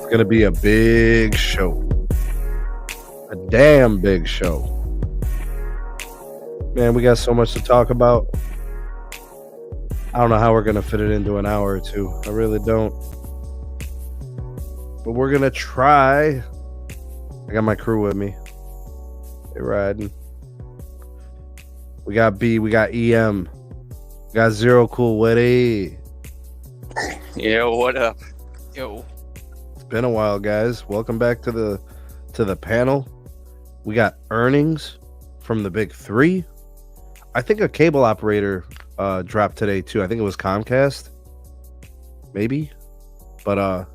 It's going to be a big show. A damn big show. Man, we got so much to talk about. I don't know how we're going to fit it into an hour or two. I really don't. But we're going to try. I got my crew with me. They're riding. We got B. We got EM. We got Zero Cool Witty. Yo, what up? Yo. It's been a while, guys. Welcome back to the panel. We got earnings from the big three. I think a cable operator dropped today too. I think it was Comcast, maybe. But I'll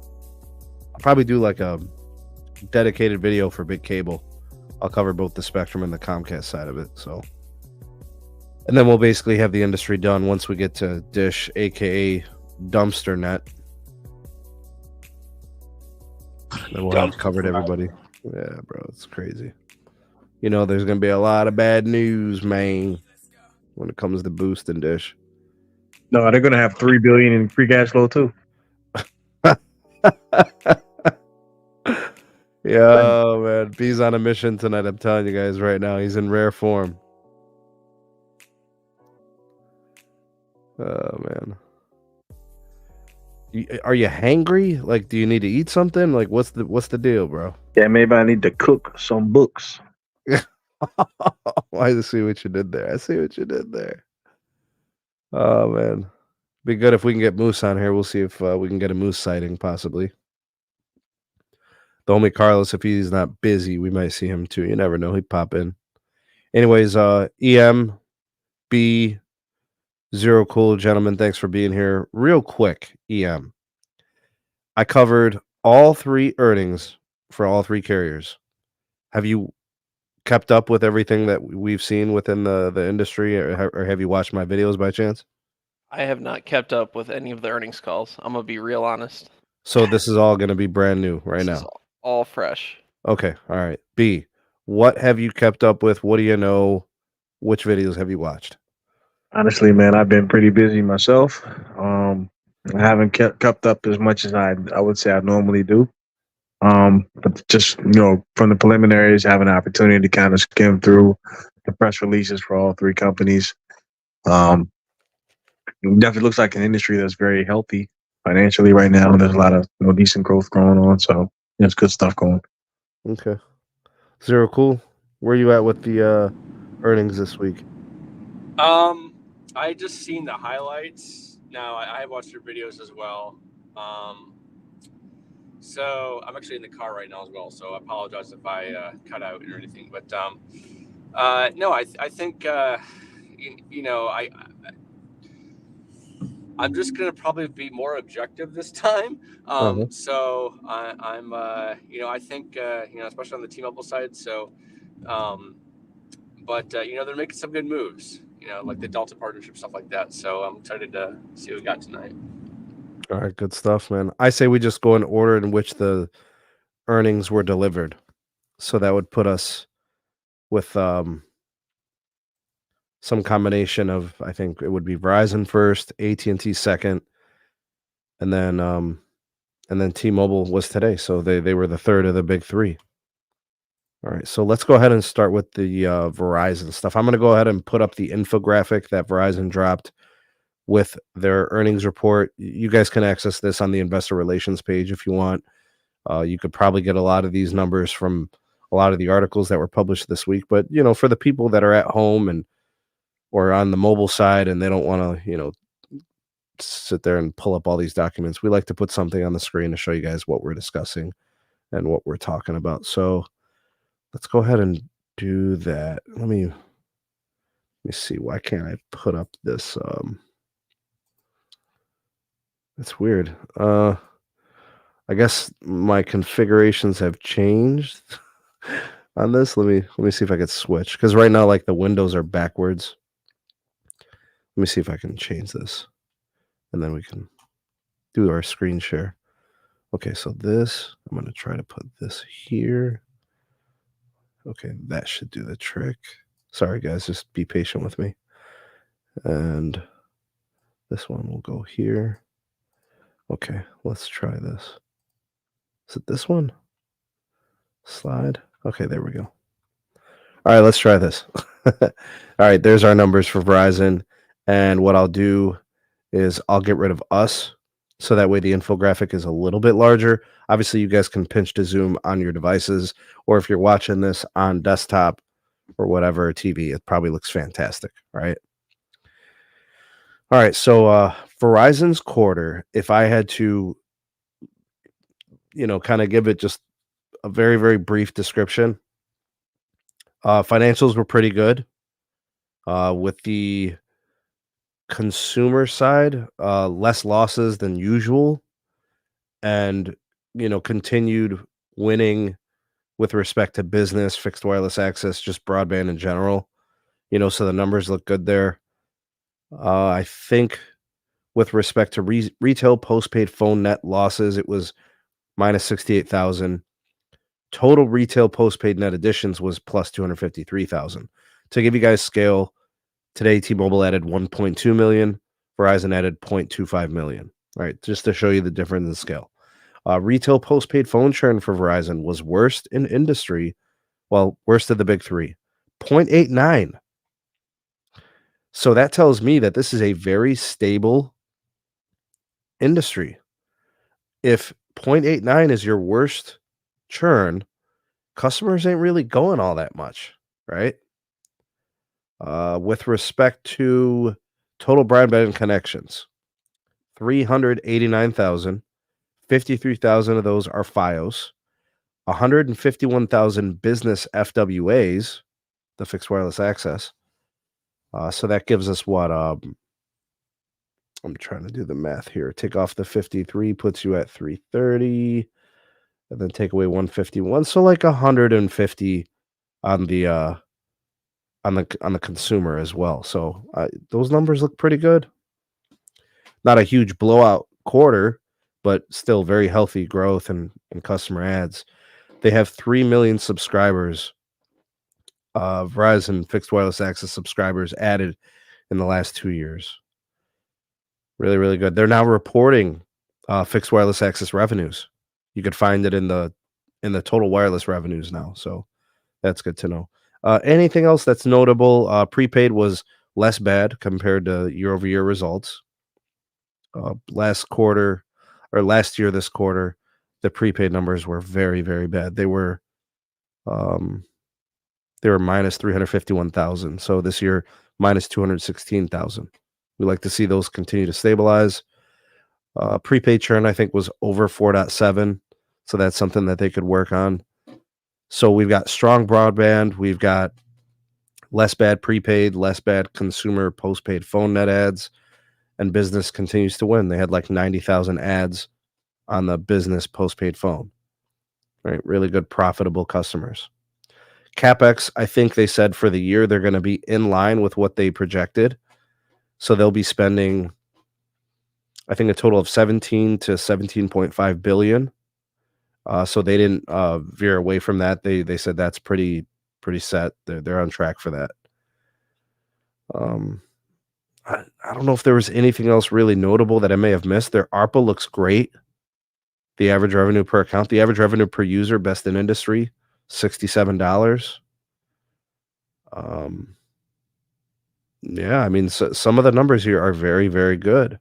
probably do like a dedicated video for big cable. I'll cover both the Spectrum and the Comcast side of it. So, and then we'll basically have the industry done once we get to Dish, aka Dumpster Net. Then we'll have covered everybody. Yeah, bro, it's crazy. You know, there's gonna be a lot of bad news, man, when it comes to Boost and Dish. No, they're gonna have $3 billion in free cash flow too. Yeah, man, B's on a mission tonight. I'm telling you guys right now, he's in rare form. Oh man, are you hangry? Like, do you need to eat something? Like, what's the deal, bro? Yeah, maybe I need to cook some books. I see what you did there. Oh man, be good if we can get Moose on here. We'll see if we can get a Moose sighting possibly. The homie Carlos, if he's not busy, we might see him too. You never know. He'd pop in. Anyways, EM, B, Zero Cool, gentlemen, thanks for being here. Real quick, EM. I covered all three earnings for all three carriers. Have you kept up with everything that we've seen within the industry, or have you watched my videos by chance? I have not kept up with any of the earnings calls. I'm gonna be real honest. So this is all going to be brand new right This now. is all fresh. Okay, all right. B, what have you kept up with? What do you know? Which videos have you watched? Honestly, man, I've been pretty busy myself. I haven't kept up as much as I would say I normally do. But just from the preliminaries, having an opportunity to kind of skim through the press releases for all three companies. It definitely looks like an industry that's very healthy financially right now. There's a lot of decent growth going on, so there's good stuff going. Okay. Zero Cool, where you at with the earnings this week? I just seen the highlights. Now I watched your videos as well. So I'm actually in the car right now as well. So I apologize if I cut out or anything. But no, I think I'm just gonna probably be more objective this time. So I'm I think especially on the T-Mobile side. So, but they're making some good moves. Like the Delta partnership, stuff like that. So I'm excited to see what we got tonight. All right, good stuff, man. I say we just go in order in which the earnings were delivered. So that would put us with some combination of, I think it would be Verizon first, AT&T second, and then T-Mobile was today. So they were the third of the big three. All right, so let's go ahead and start with the Verizon stuff. I'm going to go ahead and put up the infographic that Verizon dropped with their earnings report. You guys can access this on the investor relations page if you want. You could probably get a lot of these numbers from a lot of the articles that were published this week. But, for the people that are at home or on the mobile side and they don't want to, sit there and pull up all these documents, we like to put something on the screen to show you guys what we're discussing and what we're talking about. So let's go ahead and do that. Let me see. Why can't I put up this? It's weird. I guess my configurations have changed on this. Let me see if I can switch, because right now, like, the windows are backwards. Let me see if I can change this, and then we can do our screen share. Okay, so this, I'm going to try to put this here. Okay, that should do the trick. Sorry, guys, just be patient with me. And this one will go here. Okay, let's try this. Is it this one? Slide. Okay, there we go. All right, let's try this. All right, there's our numbers for Verizon. And what I'll do is I'll get rid of us. So that way the infographic is a little bit larger. Obviously, you guys can pinch to zoom on your devices, or if you're watching this on desktop or whatever TV, it probably looks fantastic, right? All right, so Verizon's quarter, if I had to, kind of give it just a very, very brief description, financials were pretty good. With the consumer side, less losses than usual, and continued winning with respect to business, fixed wireless access, just broadband in general. So the numbers look good there. I think with respect to retail postpaid phone net losses, it was minus 68,000. Total retail postpaid net additions was plus 253,000. To give you guys scale, today T-Mobile added 1.2 million, Verizon added 0.25 million. Right, just to show you the difference in scale. Retail postpaid phone churn for Verizon was worst in industry, well, worst of the big three, 0.89. So that tells me that this is a very stable industry. If 0.89 is your worst churn, customers ain't really going all that much, right? With respect to total broadband connections, 389,000, 53,000 of those are FiOS, 151,000 business FWAs, the fixed wireless access. So that gives us what? I'm trying to do the math here. Take off the 53 puts you at 330, and then take away 151. So like 150 on the on the consumer as well. So those numbers look pretty good. Not a huge blowout quarter, but still very healthy growth and customer adds. They have 3 million subscribers. Verizon fixed wireless access subscribers added in the last 2 years. Really, really good. They're now reporting fixed wireless access revenues. You could find it in the total wireless revenues now. So that's good to know. Anything else that's notable? Prepaid was less bad compared to year-over-year results. Last quarter or last year, this quarter, the prepaid numbers were very, very bad. They were minus 351,000. So this year, minus 216,000. We like to see those continue to stabilize. Prepaid churn, I think, was over 4.7. So that's something that they could work on. So we've got strong broadband. We've got less bad prepaid, less bad consumer postpaid phone net ads, and business continues to win. They had like 90,000 ads on the business postpaid phone. Right, really good, profitable customers. CapEx, I think they said for the year they're going to be in line with what they projected. So they'll be spending, I think, a total of 17 to 17.5 billion. So they didn't veer away from that. They said that's pretty set. They're on track for that. I don't know if there was anything else really notable that I may have missed. Their ARPA looks great. The average revenue per account, the average revenue per user, best in industry, $67. Yeah, I mean, some of the numbers here are very, very good.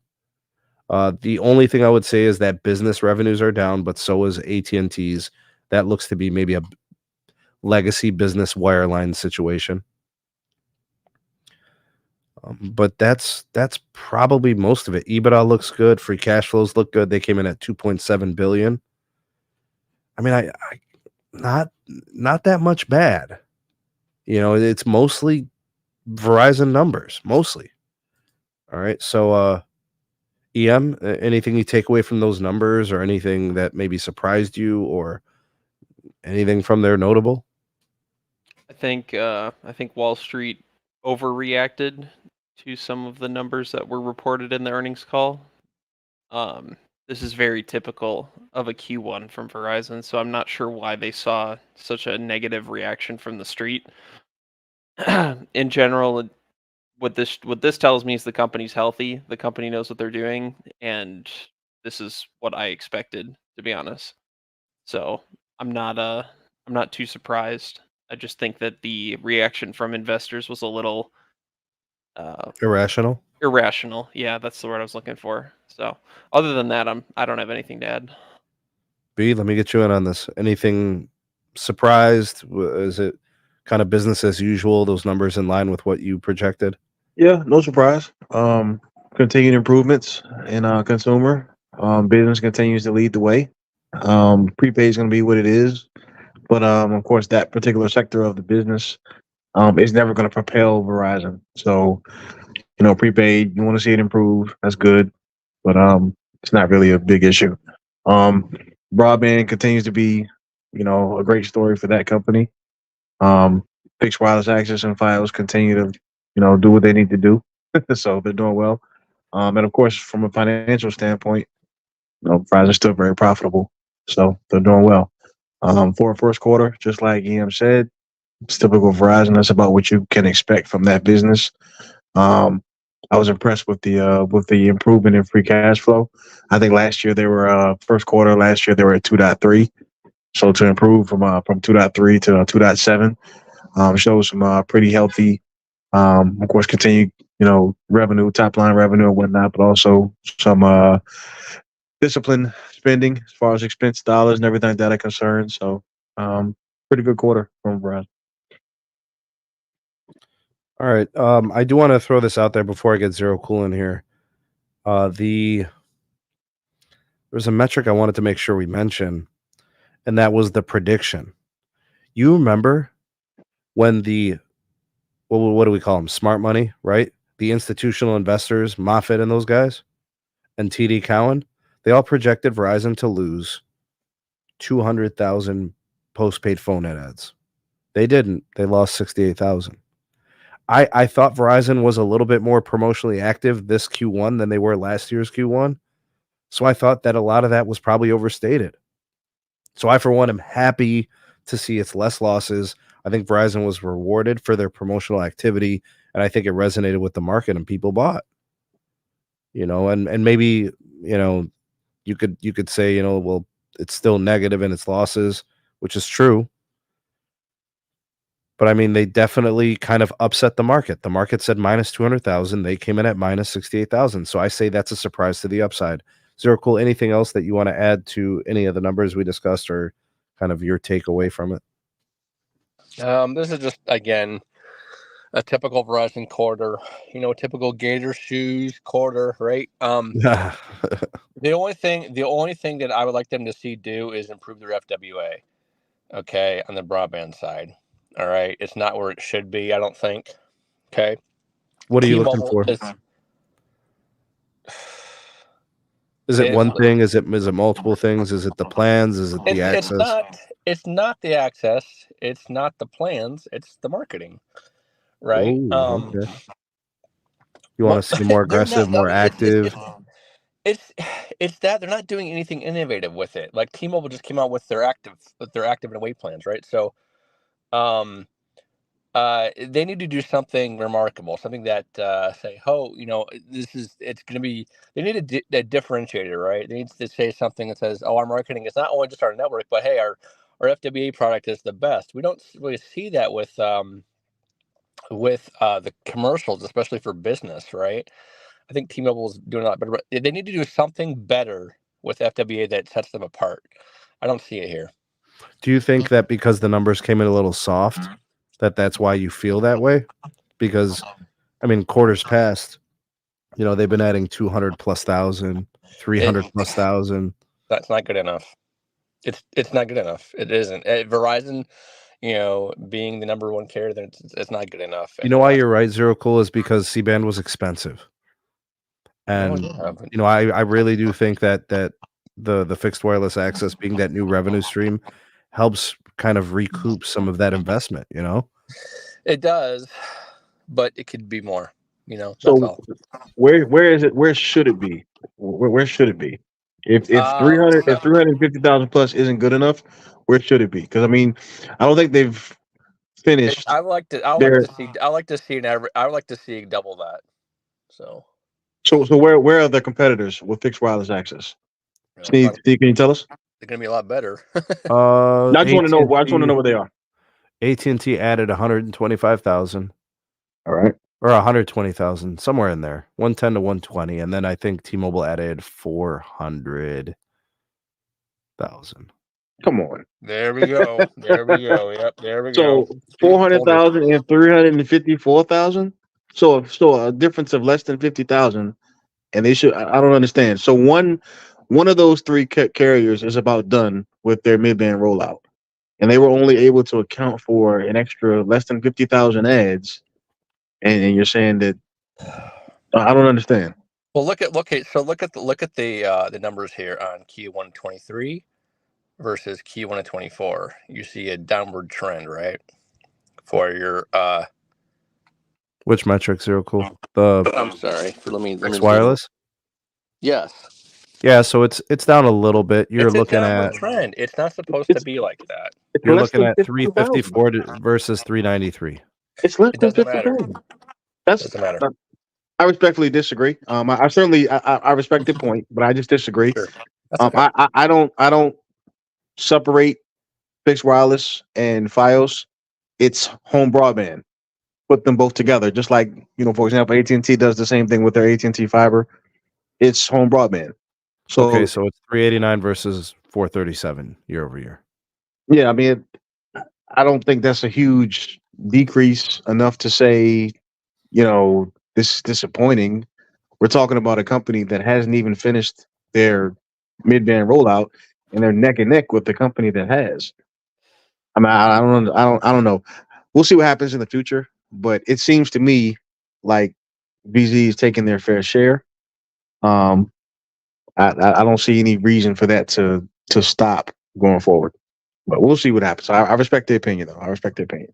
The only thing I would say is that business revenues are down, but so is AT&T's. That looks to be maybe a legacy business wireline situation. But that's probably most of it. EBITDA looks good. Free cash flows look good. They came in at 2.7 billion. I mean, I not that much bad. It's mostly Verizon numbers, mostly. All right. So EM, anything you take away from those numbers or anything that maybe surprised you or anything from there notable? I think Wall Street overreacted to some of the numbers that were reported in the earnings call. This is very typical of a Q1 from Verizon, so I'm not sure why they saw such a negative reaction from the street. In general, what this tells me is the company's healthy. The company knows what they're doing, and this is what I expected, to be honest. So I'm not too surprised. I just think that the reaction from investors was a little Irrational. irrational. Yeah, that's the word I was looking for. So other than that, I don't have anything to add. B, let me get you in on this. Anything surprised? Is it kind of business as usual? Those numbers in line with what you projected? Yeah, no surprise. Continued improvements in consumer. Business continues to lead the way. Prepaid is going to be what it is, but of course, that particular sector of the business is never going to propel Verizon. So, prepaid, you want to see it improve. That's good, but it's not really a big issue. Um, Broadband continues to be, a great story for that company. Um, Fixed wireless access and files continue to, do what they need to do. So they're doing well. And of course, from a financial standpoint, Verizon's still very profitable. So they're doing well. For a first quarter, just like EM said, it's typical Verizon. That's about what you can expect from that business. Um, I was impressed with the improvement in free cash flow. I think last year they were first quarter last year they were at 2.3. So to improve from 2.3 to 2.7 shows some pretty healthy, of course, continued revenue, top line revenue and whatnot, but also some disciplined spending as far as expense dollars and everything like that are concerned. So um, pretty good quarter from Verizon. All right. I do want to throw this out there before I get Zero Cool in here. There's a metric I wanted to make sure we mention, and that was the prediction. You remember when what do we call them? Smart money, right? The institutional investors, Moffett and those guys, and TD Cowen, they all projected Verizon to lose 200,000 postpaid phone net adds. They didn't. They lost 68,000. I thought Verizon was a little bit more promotionally active this Q1 than they were last year's Q1. So I thought that a lot of that was probably overstated. So I, for one, am happy to see it's less losses. I think Verizon was rewarded for their promotional activity, and I think it resonated with the market and people bought. And maybe, you could say, well, it's still negative in its losses, which is true. But I mean, they definitely kind of upset the market. The market said minus 200,000. They came in at minus 68,000. So I say that's a surprise to the upside. Zero Cool, anything else that you want to add to any of the numbers we discussed or kind of your takeaway from it? This is just again a typical Verizon quarter. Typical Gator shoes quarter, right? The only thing that I would like them to see do is improve their FWA. Okay, on the broadband side. All right, it's not where it should be, I don't think. Okay. What are you looking for? Is it one thing? Is it multiple things? Is it the plans? Is it the access? It's not the access. It's not the plans. It's the marketing, right? Okay. You want to see more aggressive, more active? It's that they're not doing anything innovative with it. Like T-Mobile just came out with their active and away plans, right? So, they need to do something remarkable, something that say, "Oh, it's going to be." They need a differentiator, right? They need to say something that says, "Oh, our marketing is not only just our network, but hey, our FWA product is the best." We don't really see that with the commercials, especially for business, right? I think T-Mobile is doing a lot better, but they need to do something better with FWA that sets them apart. I don't see it here. Do you think that because the numbers came in a little soft, that's why you feel that way? Because, I mean, quarters past, they've been adding 200 plus thousand, 300 plus thousand. That's not good enough. It's not good enough. It isn't. Verizon, being the number one carrier, then it's not good enough. You know why you're right, Zero Cool, is because C-band was expensive. And, I really do think that the fixed wireless access being that new revenue stream helps kind of recoup some of that investment, It does, but it could be more, that's So all. where is it? Where should it be? Where should it be? If 350,000 plus isn't good enough, where should it be? Because I mean, I don't think they've finished. I would like to see double that. So So where are the competitors with fixed wireless access? Steve, can you tell us? They're going to be a lot better. I just want to know. I just want to know what they are. AT&T added 125,000 All right. or 120,000, somewhere in there, 110 to 120, and then I think T-Mobile added 400,000. Come on. There we go. There we go. Yep. There we So go. 400,000 and 354,000. So a difference of less than 50,000, and they should. I don't understand. So one of those three carriers is about done with their mid-band rollout, and they were only able to account for an extra less than 50,000 ads, and you're saying that I don't understand. Well, look at the numbers here on Q1 23 versus Q1 24. You see a downward trend, right? For your Which metric, Zero Cool? I'm sorry. Let me wireless? Yes. Yeah, so it's down a little bit. You're looking at trend. It's not supposed to be like that. You're looking at 354 versus 393. It's less than doesn't matter. 50,000. That's Doesn't matter. I respectfully disagree. I certainly I respect your point, but I just disagree. Sure. That's okay. I don't separate fixed wireless and Fios. It's home broadband. Put them both together, just like for example, AT&T does the same thing with their AT&T fiber. It's home broadband. So okay, so it's 389 versus 437 year over year. Yeah, I mean, I don't think that's a huge decrease enough to say, this is disappointing. We're talking about a company that hasn't even finished their mid-band rollout, and they're neck and neck with the company that has. I mean, I don't know. We'll see what happens in the future, but it seems to me like VZ is taking their fair share. I don't see any reason for that to stop going forward, but we'll see what happens. I respect the opinion, though. I respect the opinion.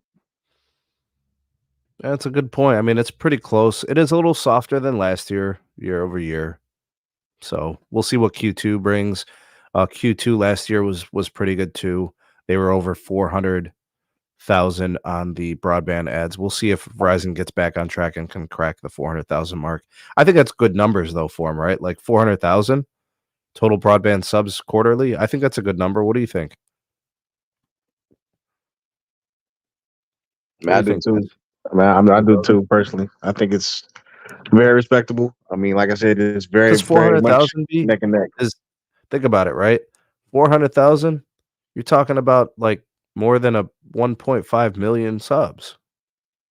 That's a good point. I mean, it's pretty close. It is a little softer than last year, year over year. So we'll see what Q2 brings. Q2 last year was pretty good too. They were over 400,000 on the broadband ads. We'll see if Verizon gets back on track and can crack the 400,000 mark. I think that's good numbers though for them, right? Like 400,000 total broadband subs quarterly. I think that's a good number. What do you think? I do too. I do too personally. I think it's very respectable. I mean, like I said, it's very 400,000 neck and neck. Think about it, right? 400,000. You're talking about like more than a 1.5 million subs.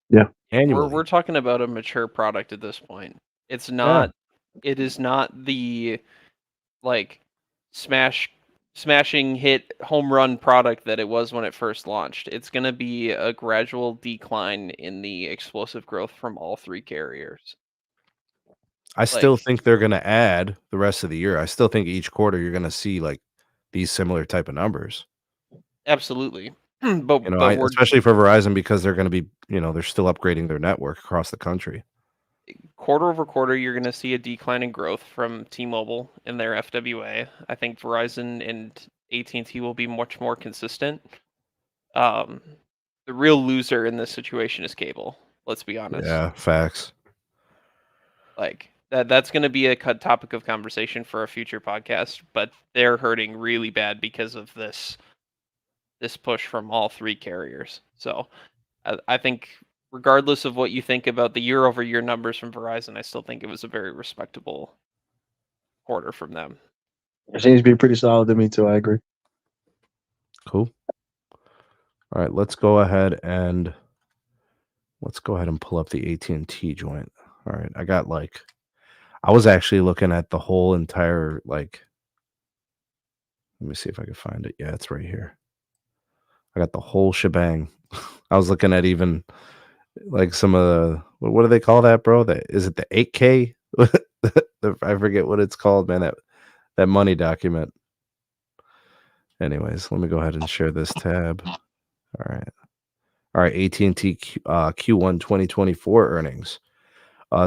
Yeah, annually. We're talking about a mature product at this point. It's not. It is not the like smashing hit home run product that it was when it first launched. It's going to be a gradual decline in the explosive growth from all three carriers. I still think they're going to add the rest of the year. I still think each quarter you're going to see like these similar type of numbers. Absolutely. but especially for Verizon because they're going to be, they're still upgrading their network across the country. Quarter over quarter, you're going to see a decline in growth from T-Mobile and their FWA. I think Verizon and AT&T will be much more consistent. The real loser in this situation is cable. Let's be honest. Yeah, facts. Like that's going to be a topic of conversation for a future podcast, but they're hurting really bad because of this push from all three carriers. So I think regardless of what you think about the year-over-year numbers from Verizon, I still think it was a very respectable quarter from them. It seems to be pretty solid to me too. I agree. Cool. All right, let's go ahead and pull up the AT&T joint. All right, I was actually looking at the whole entire let me see if I can find it. Yeah, it's right here. I got the whole shebang. I was looking at even like some of the what do they call that, bro? Is it the 8K? I forget what it's called, man. That money document. Anyways, let me go ahead and share this tab. All right. AT&T Q1 2024 earnings.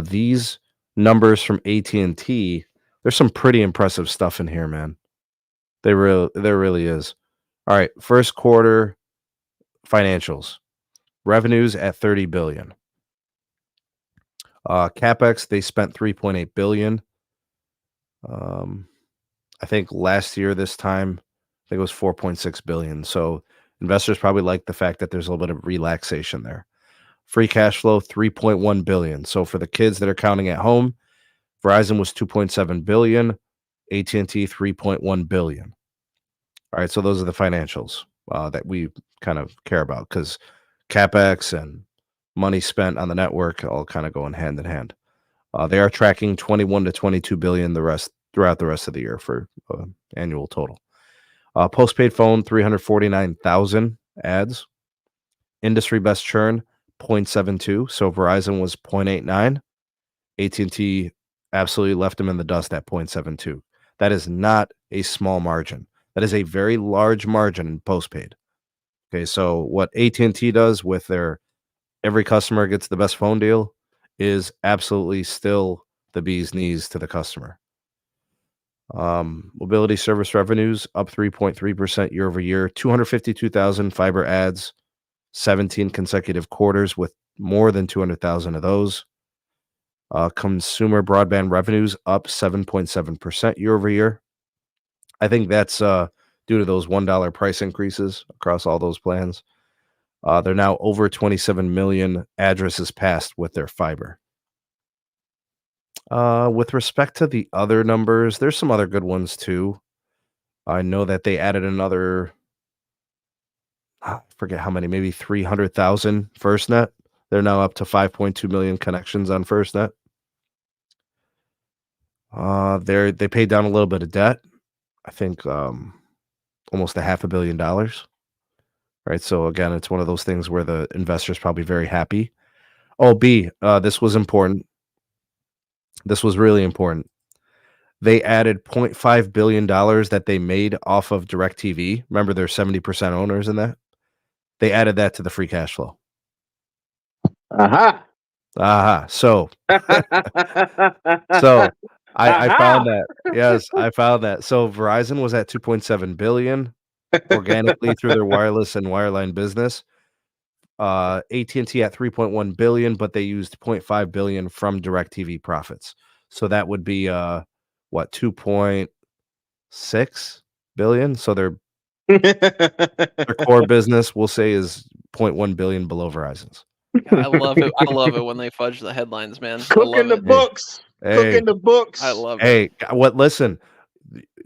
These numbers from AT&T, there's some pretty impressive stuff in here, man. There really is. All right, first quarter financials. Revenues at $30 billion. CapEx, they spent $3.8 billion. I think last year this time think it was 4.6 billion. So investors probably like the fact that there's a little bit of relaxation there. Free cash flow, 3.1 billion. So for the kids that are counting at home, Verizon was 2.7 billion, AT&T 3.1 billion. All right, so those are the financials that we kind of care about, because CapEx and money spent on the network all kind of going hand in hand. They are tracking 21 to 22 billion throughout the rest of the year for annual total. Postpaid phone, 349,000 ads. Industry best churn, 0.72. So Verizon was 0.89. AT&T absolutely left them in the dust at 0.72. That is not a small margin. That is a very large margin in postpaid. Okay, so what AT&T does with their every customer gets the best phone deal is absolutely still the bee's knees to the customer. Mobility service revenues up 3.3% year over year, 252,000 fiber ads, 17 consecutive quarters with more than 200,000 of those. Consumer broadband revenues up 7.7% year over year. I think that's due to those $1 price increases across all those plans. They're now over 27 million addresses passed with their fiber. With respect to the other numbers, there's some other good ones too. I know that they added another, I forget how many, maybe 300,000 FirstNet. They're now up to 5.2 million connections on FirstNet. They paid down a little bit of debt. I think almost $500 million. Right. So again, it's one of those things where the investor's probably very happy. Oh, this was important. This was really important. They added $0.5 billion that they made off of DirecTV. Remember, they're 70% owners in that. They added that to the free cash flow. Aha. So, so I found that. Yes, I found that. So Verizon was at 2.7 billion organically through their wireless and wireline business. AT&T at 3.1 billion, but they used 0.5 billion from DirecTV profits. So that would be 2.6 billion. So their core business, we'll say, is 0.1 billion below Verizon's. God, I love it. I love it when they fudge the headlines, man. Cooking the books. Cooking the books. I love it. Hey, listen,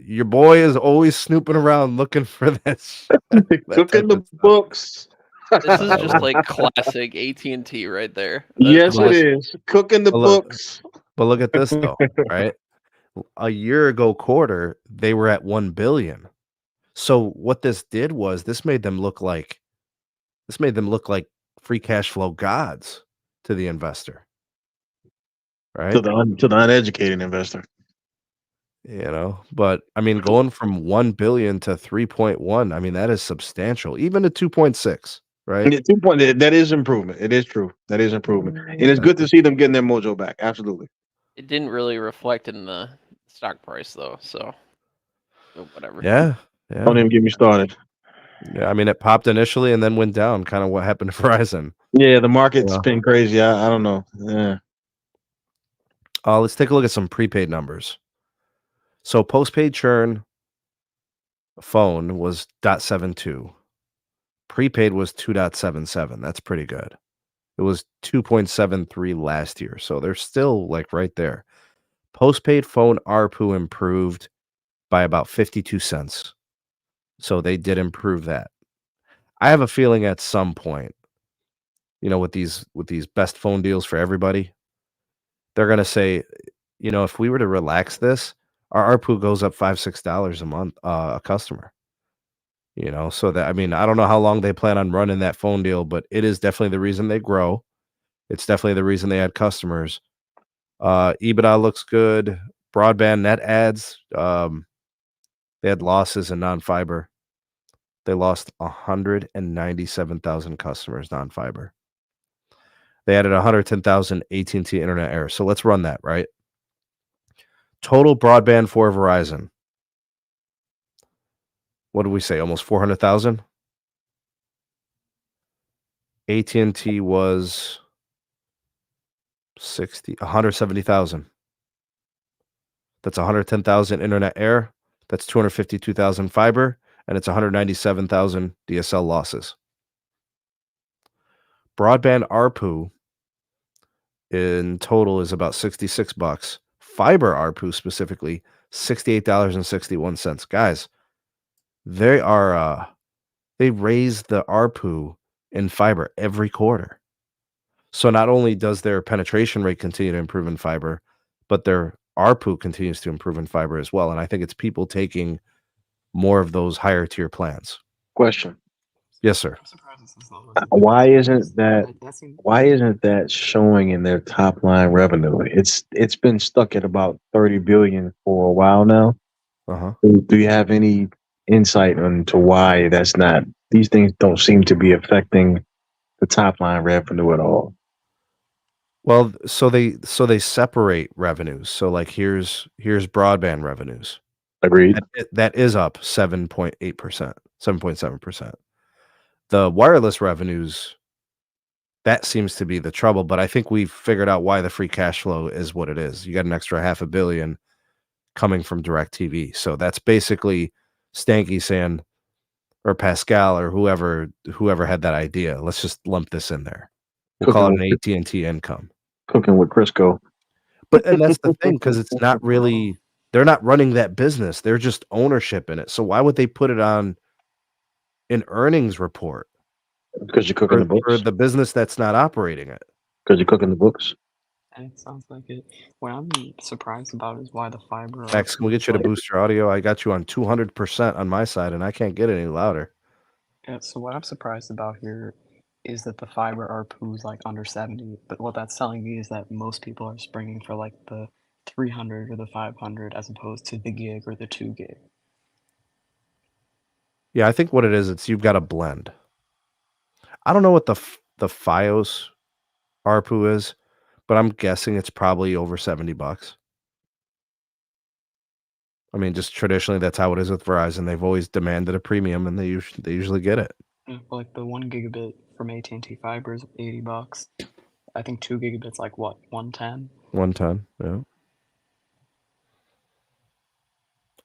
your boy is always snooping around looking for this. Cooking the books. This is just like classic AT&T right there. Yes, it is. Cooking the books. But look at this though, right? A year ago quarter, they were at 1 billion. So what this did was this made them look like free cash flow gods to the investor. Right? To the uneducated investor. But I mean, going from 1 billion to 3.1, I mean, that is substantial, even to 2.6, right? 2 that is improvement. It is true. That is improvement. And it's good to see them getting their mojo back. Absolutely. It didn't really reflect in the stock price though, so whatever. Yeah. Don't even get me started. Yeah, I mean, it popped initially and then went down, kind of what happened to Verizon. Yeah, the market's been crazy. I don't know. Yeah. Let's take a look at some prepaid numbers. So postpaid churn phone was 0.72. Prepaid was 2.77. That's pretty good. It was 2.73 last year. So they're still like right there. Postpaid phone ARPU improved by about 52 cents. So they did improve that. I have a feeling at some point, with these best phone deals for everybody, they're going to say, if we were to relax this, our ARPU goes up $5-6 a month, a customer. So that, I mean, I don't know how long they plan on running that phone deal, but it is definitely the reason they grow. It's definitely the reason they add customers. EBITDA looks good. Broadband net adds, they had losses in non-fiber. They lost 197,000 customers non-fiber. They added 110,000 AT&T internet errors. So let's run that, right? Total broadband for Verizon. What did we say? Almost 400,000? AT&T was 170,000. That's 110,000 internet air. That's 252,000 fiber. and it's 197,000 DSL losses. Broadband ARPU in total is about $66. Fiber ARPU specifically, $68.61. Guys, they are they raise the ARPU in fiber every quarter. So not only does their penetration rate continue to improve in fiber, but their ARPU continues to improve in fiber as well. And I think it's people taking more of those higher tier plans. Question. Yes, sir. I'm surprised this is not Why isn't that that seems why isn't that showing in their top line revenue? It's been stuck at about 30 billion for a while now. Uh-huh. Do you have any insight into why that's not? These things don't seem to be affecting the top line revenue at all. Well, so they separate revenues. So like here's broadband revenues. Agreed. That is up 7.8%, 7.7%. The wireless revenues, that seems to be the trouble, but I think we've figured out why the free cash flow is what it is. You got an extra $500 million coming from DirecTV. So that's basically Stanky saying, or Pascal or whoever had that idea. Let's just lump this in there. We'll call it an AT&T income. Cooking with Crisco. But and that's the thing, because it's not really, they're not running that business. They're just ownership in it. So why would they put it on an earnings report Because you're cooking the for books. the business that's not operating it? Because you're cooking the books. it sounds like it. What I'm surprised about is why the fiber. Max, can we get you to boost your audio? I got you on 200% on my side, and I can't get any louder. Yeah, so what I'm surprised about here is that the fiber ARPU is like under 70, but what that's telling me is that most people are springing for like the 300 or the 500 as opposed to the gig or the 2 gig. Yeah, I think what it is, it's you've got a blend. I don't know what the FiOS ARPU is, but I'm guessing it's probably over $70. I mean, just traditionally, that's how it is with Verizon. They've always demanded a premium, and they usually get it. Yeah, like the 1 gigabit from AT&T fiber is $80. I think 2 gigabits like what, 110? 110, yeah.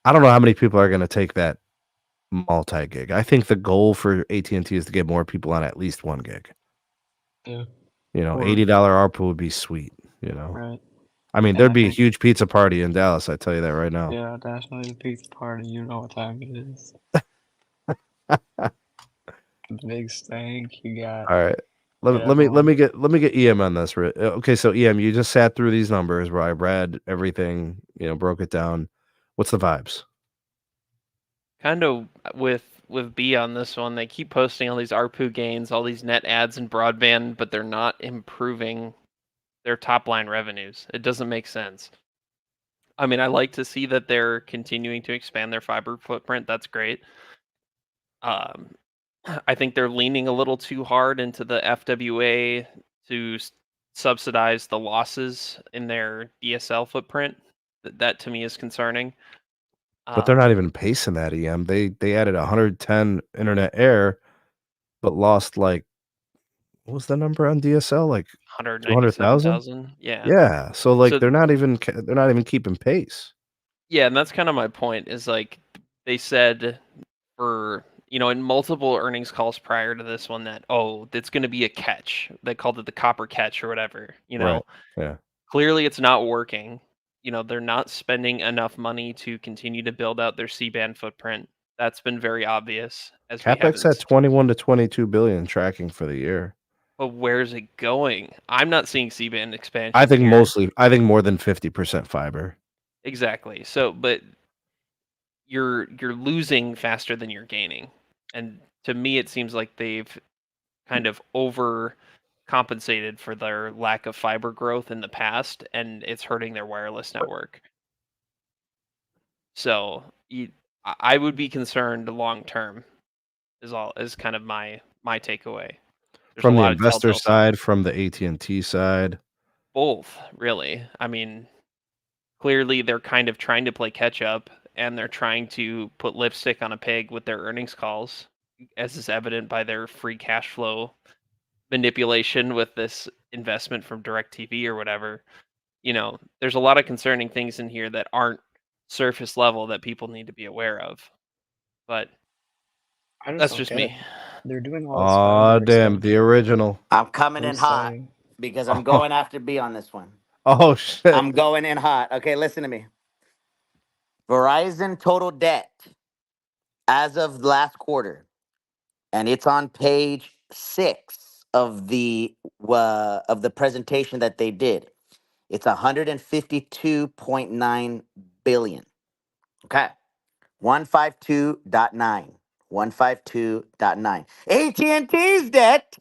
I don't know how many people are going to take that multi-gig. I think the goal for AT&T is to get more people on at least 1 gig. Yeah. Or $80 ARPU would be sweet. Right. I mean, there'd be a huge pizza party in Dallas. I tell you that right now. Yeah, definitely the pizza party. You know what time it is. Big stank. You got. All right. Let me get EM on this. Okay, so EM, you just sat through these numbers where I read everything, broke it down. What's the vibes? Kind of with B on this one, they keep posting all these ARPU gains, all these net adds in broadband, but they're not improving their top line revenues. It doesn't make sense. I mean, I like to see that they're continuing to expand their fiber footprint. That's great. I think they're leaning a little too hard into the FWA to subsidize the losses in their DSL footprint. That to me is concerning. But they're not even pacing that, EM. They added 110 internet air, but lost what was the number on DSL? Like 197,000. Yeah. Yeah. So they're not even keeping pace. Yeah, and that's kind of my point. Is like they said for in multiple earnings calls prior to this one that it's going to be a catch. They called it the copper catch or whatever. Right. Yeah. Clearly it's not working. They're not spending enough money to continue to build out their C-band footprint. That's been very obvious as CapEx at 21 to 22 billion tracking for the year. But where's it going? I'm not seeing C-band expansion. I think more than 50% fiber. Exactly. So, but you're losing faster than you're gaining. And to me it seems like they've kind of overcompensated for their lack of fiber growth in the past, and it's hurting their wireless network. So, I would be concerned long term is kind of my takeaway. There's From a the lot of investor telltale side, signs. from the AT&T side. Both, really. I mean, clearly they're kind of trying to play catch up, and they're trying to put lipstick on a pig with their earnings calls, as is evident by their free cash flow manipulation with this investment from DirecTV or whatever. There's a lot of concerning things in here that aren't surface level that people need to be aware of. But I just That's don't just get it. me. They're doing all this Oh, fiber damn, stuff. the original. I'm coming in Who's hot saying? because I'm Oh, going after B on this one. oh shit. I'm going in hot. Okay, listen to me. Verizon total debt as of last quarter, and it's on page 6 of the presentation that they did. It's 152.9 billion. Okay. 152.9. 152.9. AT&T's debt,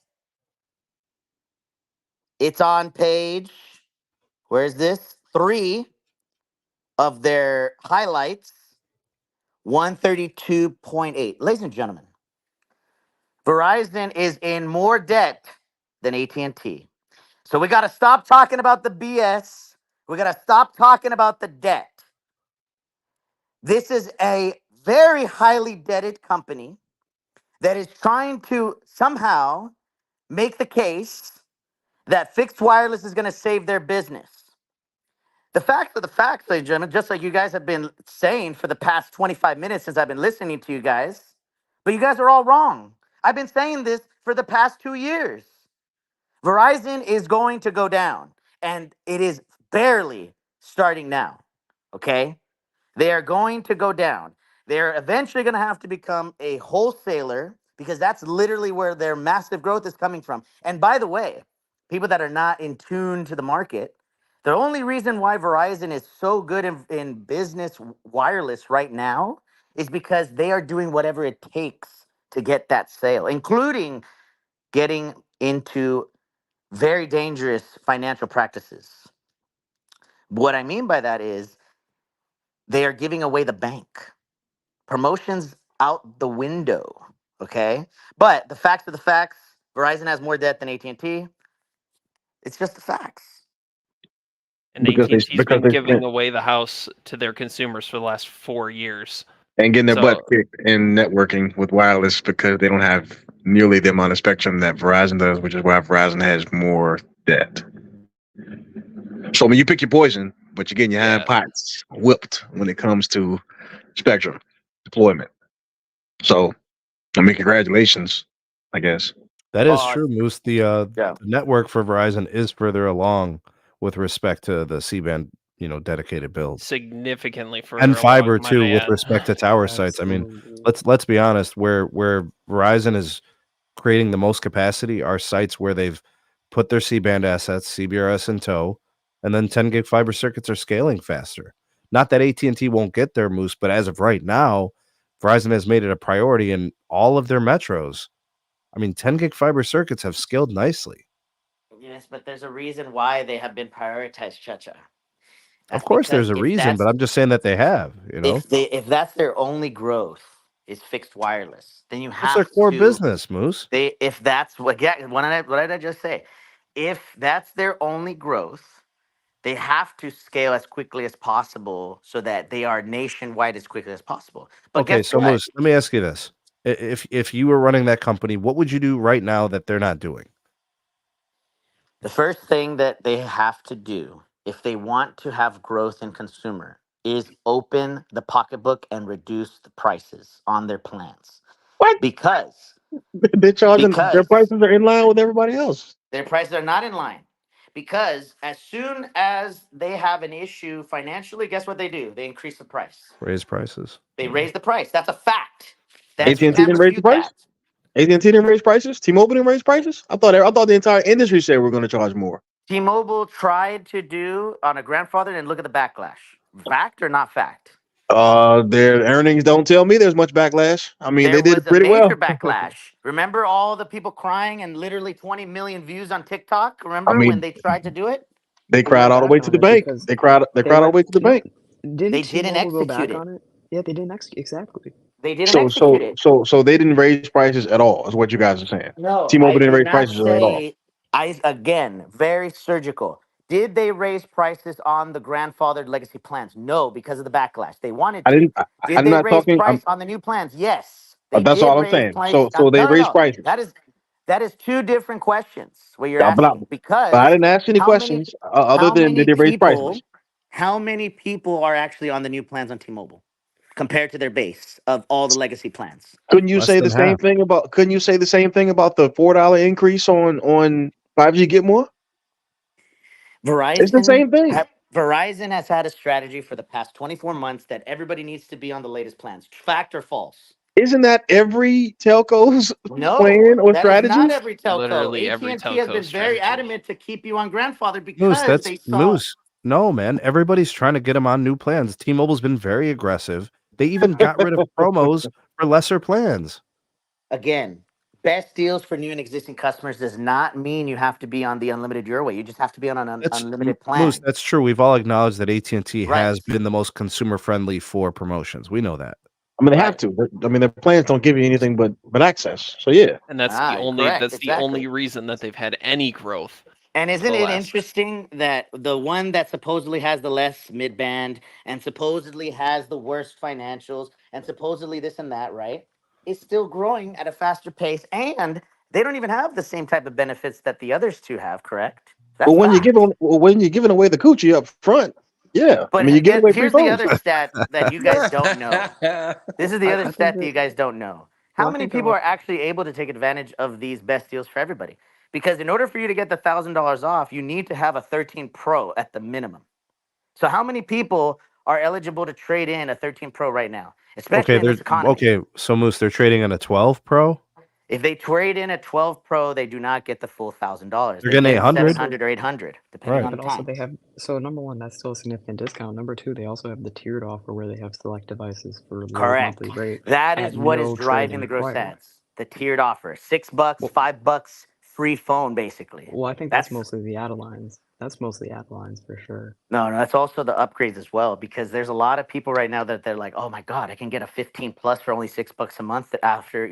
it's on page, where's this? 3 of their highlights, 132.8. Ladies and gentlemen, Verizon is in more debt than AT&T. So we got to stop talking about the BS. We got to stop talking about the debt. This is a very highly debted company that is trying to somehow make the case that fixed wireless is going to save their business. The facts are the facts, ladies and gentlemen, just like you guys have been saying for the past 25 minutes since I've been listening to you guys. But you guys are all wrong. I've been saying this for the past 2 years. Verizon is going to go down, and it is barely starting now. Okay? They are going to go down. They're eventually going to have to become a wholesaler because that's literally where their massive growth is coming from. And by the way, people that are not in tune to the market, the only reason why Verizon is so good in business wireless right now is because they are doing whatever it takes to get that sale, including getting into very dangerous financial practices. What I mean by that is they are giving away the bank. Promotions out the window, okay? But the facts are the facts. Verizon has more debt than AT&T. It's just the facts. And AT&T's been giving away the house to their consumers for the last 4 years. And getting their butt So kicked in networking with wireless because they don't have nearly the amount of spectrum that Verizon does, which is why Verizon has more debt. So I mean, you pick your poison, but you're getting your hand pots whipped when it comes to spectrum deployment. So, I mean, congratulations, I guess. That is Well, true, Moose. yeah. The network for Verizon is further along with respect to the C-band, dedicated build. significantly further And along, fiber might too I with add. respect to tower sites. I mean, Absolutely. let's be honest, where Verizon is creating the most capacity are sites where they've put their C-band assets, CBRS in tow, and then 10 gig fiber circuits are scaling faster. Not that AT&T won't get there, Moose, but as of right now, Verizon has made it a priority in all of their metros. I mean, 10 gig fiber circuits have scaled nicely. Yes, but there's a reason why they have been prioritized, Chacha. Of That's course, because there's a reason, but I'm just saying that they have, if that's their only growth is fixed wireless, then you That's their have core to business, Moose. if that's what what did I just say? If that's their only growth, they have to scale as quickly as possible so that they are nationwide as quickly as possible. But Okay, guess so what? Moose, let me ask you this. If you were running that company, what would you do right now that they're not doing? The first thing that they have to do if they want to have growth in consumer is open the pocketbook and reduce the prices on their plans. What? Because They're charging, their because prices are in line with everybody else. their prices are not in line. Because as soon as they have an issue financially, guess what they do? They increase the price. Raise prices. They raise the price. That's a fact. That's AT&T You can't didn't raise the refute price. that. AT&T didn't raise prices. T-Mobile didn't raise prices. I thought the entire industry said we're going to charge more. T-Mobile tried to do on a grandfather and look at the backlash. Fact or not fact? Their earnings don't tell me there's much backlash. I mean, they There did was it a pretty major well. backlash. Remember all the people crying and literally 20 million views on TikTok? I Remember when mean, they tried to do it? they They cried went all the back way to on the it bank. because They cried they all the way went to the no. bank. They Didn't didn't T-Mobile go execute back it. on it? Yeah, they didn't execute exactly. They didn't So execute so it. so so they didn't raise prices at all, is what you guys are saying. No, I T-Mobile didn't did raise not prices at all. say. I again, very surgical. Did they raise prices on the grandfathered legacy plans? No, because of the backlash. They wanted I to. didn't. Did I'm they not raise talking. price on the new plans? Yes, they That's did all I'm raise saying. price. So they No, no, raised no. prices. That is two different questions. What you're Yeah, asking but I because didn't ask any how many questions other how than many did they raise prices? people how many people are actually on the new plans on T-Mobile? compared to their base of all the legacy plans. Couldn't you Less say than the same half. thing about? Couldn't you say the same thing about the $4 increase on 5G Get More? It's the Verizon same thing. Verizon has had a strategy for the past 24 months that everybody needs to be on the latest plans. Fact or false? Isn't that every telco's No, plan or that is not strategy? every telco. Literally every AT&T has telco been very strategy. adamant to keep you on grandfather Moose, because that's they saw. Moose. No, man. Everybody's trying to get them on new plans. T-Mobile's been very aggressive. They even got rid of promos for lesser plans. Again, best deals for new and existing customers does not mean you have to be on the unlimited your way. You just have to be on an That's unlimited Moose, plan. that's true. We've all acknowledged that AT&T Right. has been the most consumer friendly for promotions. We know that. I mean, they have Right. to. I mean, their plans don't give you anything but access. So yeah. And that's the only Correct. that's the only Exactly. reason that they've had any growth. And for isn't the it last- interesting that the one that supposedly has the less mid band and supposedly has the worst financials and supposedly this and that, right, is still growing at a faster pace and they don't even have the same type of benefits that the others two have, correct? That's But when you're fact. giving away the coochie up front, yeah. I But mean, you're giving away free here's the phones. other stat that you guys don't know. This is the other I think stat that you guys don't know. well, How I many think they're people all are actually able to take advantage of these best deals for everybody? Because in order for you to get the $1,000 off, you need to have a 13 Pro at the minimum. So how many people are eligible to trade in a 13 Pro right now, especially Okay, in this economy? so Moose, they're trading on a 12 Pro. If they trade in a 12 Pro, they do not get the full $1,000. They're They getting get 800. 700 or 800, depending Right. on the but also time. they have so number one, that's still a significant discount. Number two, they also have the tiered offer where they have select devices for lower Correct. monthly rate That at is what is no driving trade-in the gross required. ads. The tiered offer, $6, Well, $5, free phone, basically. well, I think that's That's mostly the add lines. That's mostly add lines for sure. no, that's also the upgrades as well because there's a lot of people right now that they're like, oh my god, I can get a 15 plus for only $6 a month after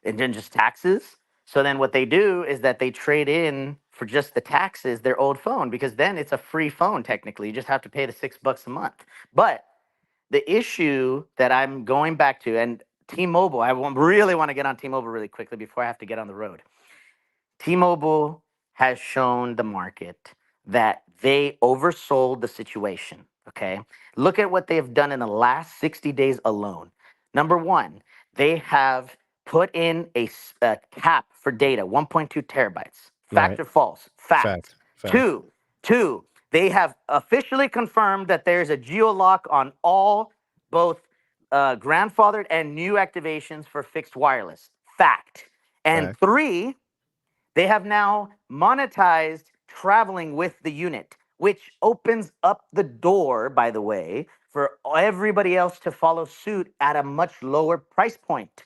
and then just taxes. So then what they do is that they trade in for just the taxes their old phone because then it's a free phone technically. You just have to pay the $6 a month. But the issue that I'm going back to, and T-Mobile, really want to get on T-Mobile really quickly before I have to get on the road. T-Mobile has shown the market that they oversold the situation. Okay. Look at what they've done in the last 60 days alone. Number one, they have put in a cap for data, 1.2 terabytes. Fact Right. or false? Fact. Fact. Two, they have officially confirmed that there's a geo lock on all both grandfathered and new activations for fixed wireless. Fact. And Fact. three, they have now monetized traveling with the unit, which opens up the door, by the way, for everybody else to follow suit at a much lower price point.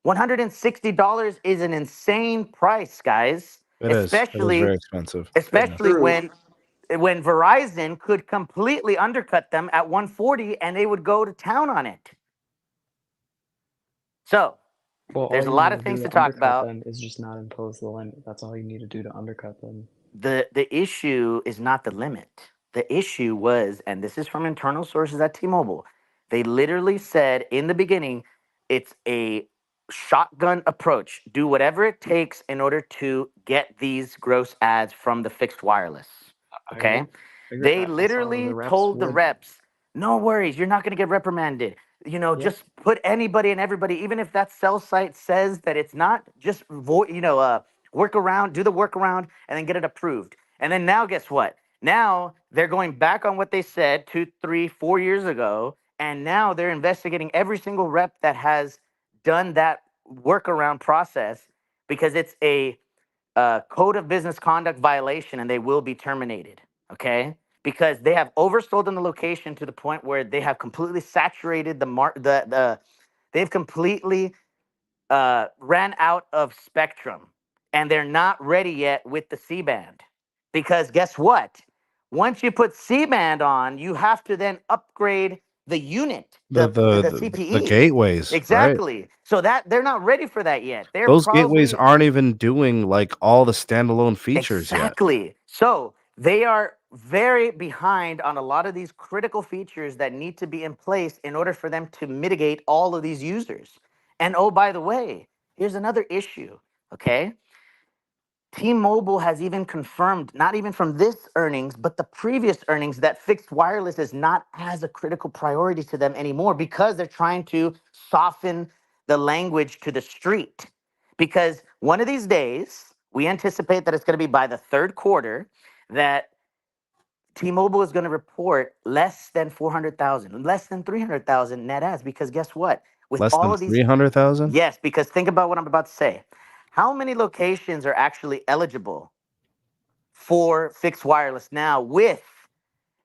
$160 is an insane price, guys. It is. It is very expensive. Especially True. when Verizon could completely undercut them at 140 and they would go to town on it. So Well, there's a all you lot need of to do things to to talk undercut about. them is just not impose the limit. That's all you need to do to undercut them. The issue is not the limit. The issue was, and this is from internal sources at T-Mobile, they literally said in the beginning, it's a shotgun approach. Do whatever it takes in order to get these gross ads from the fixed wireless. I Okay? agree. They I saw literally the reps told the would. reps, no worries, you're not going to get reprimanded. Yep. Just put anybody and everybody, even if that cell site says that it's not, just work around, do the workaround, and then get it approved. And then now, guess what? Now they're going back on what they said 2, 3, 4 years ago, and now they're investigating every single rep that has done that workaround process because it's a code of business conduct violation, and they will be terminated. Okay, because they have oversold in the location to the point where they have completely saturated they've completely ran out of spectrum and they're not ready yet with the C band. Because guess what? Once you put C band on, you have to then upgrade the unit, the CPE. Gateways, right? Exactly. So that they're not ready for that yet. Those gateways aren't even doing like all the standalone features yet. Exactly. So they are very behind on a lot of these critical features that need to be in place in order for them to mitigate all of these users. And oh, by the way, here's another issue. Okay. T-Mobile has even confirmed, not even from this earnings, but the previous earnings, that fixed wireless is not as a critical priority to them anymore because they're trying to soften the language to the street. Because one of these days, we anticipate that it's going to be by the third quarter that T-Mobile is going to report less than 400,000, less than 300,000 net adds. Because guess what? With Less all than of these, 300,000? yes, because think about what I'm about to say. How many locations are actually eligible for fixed wireless now with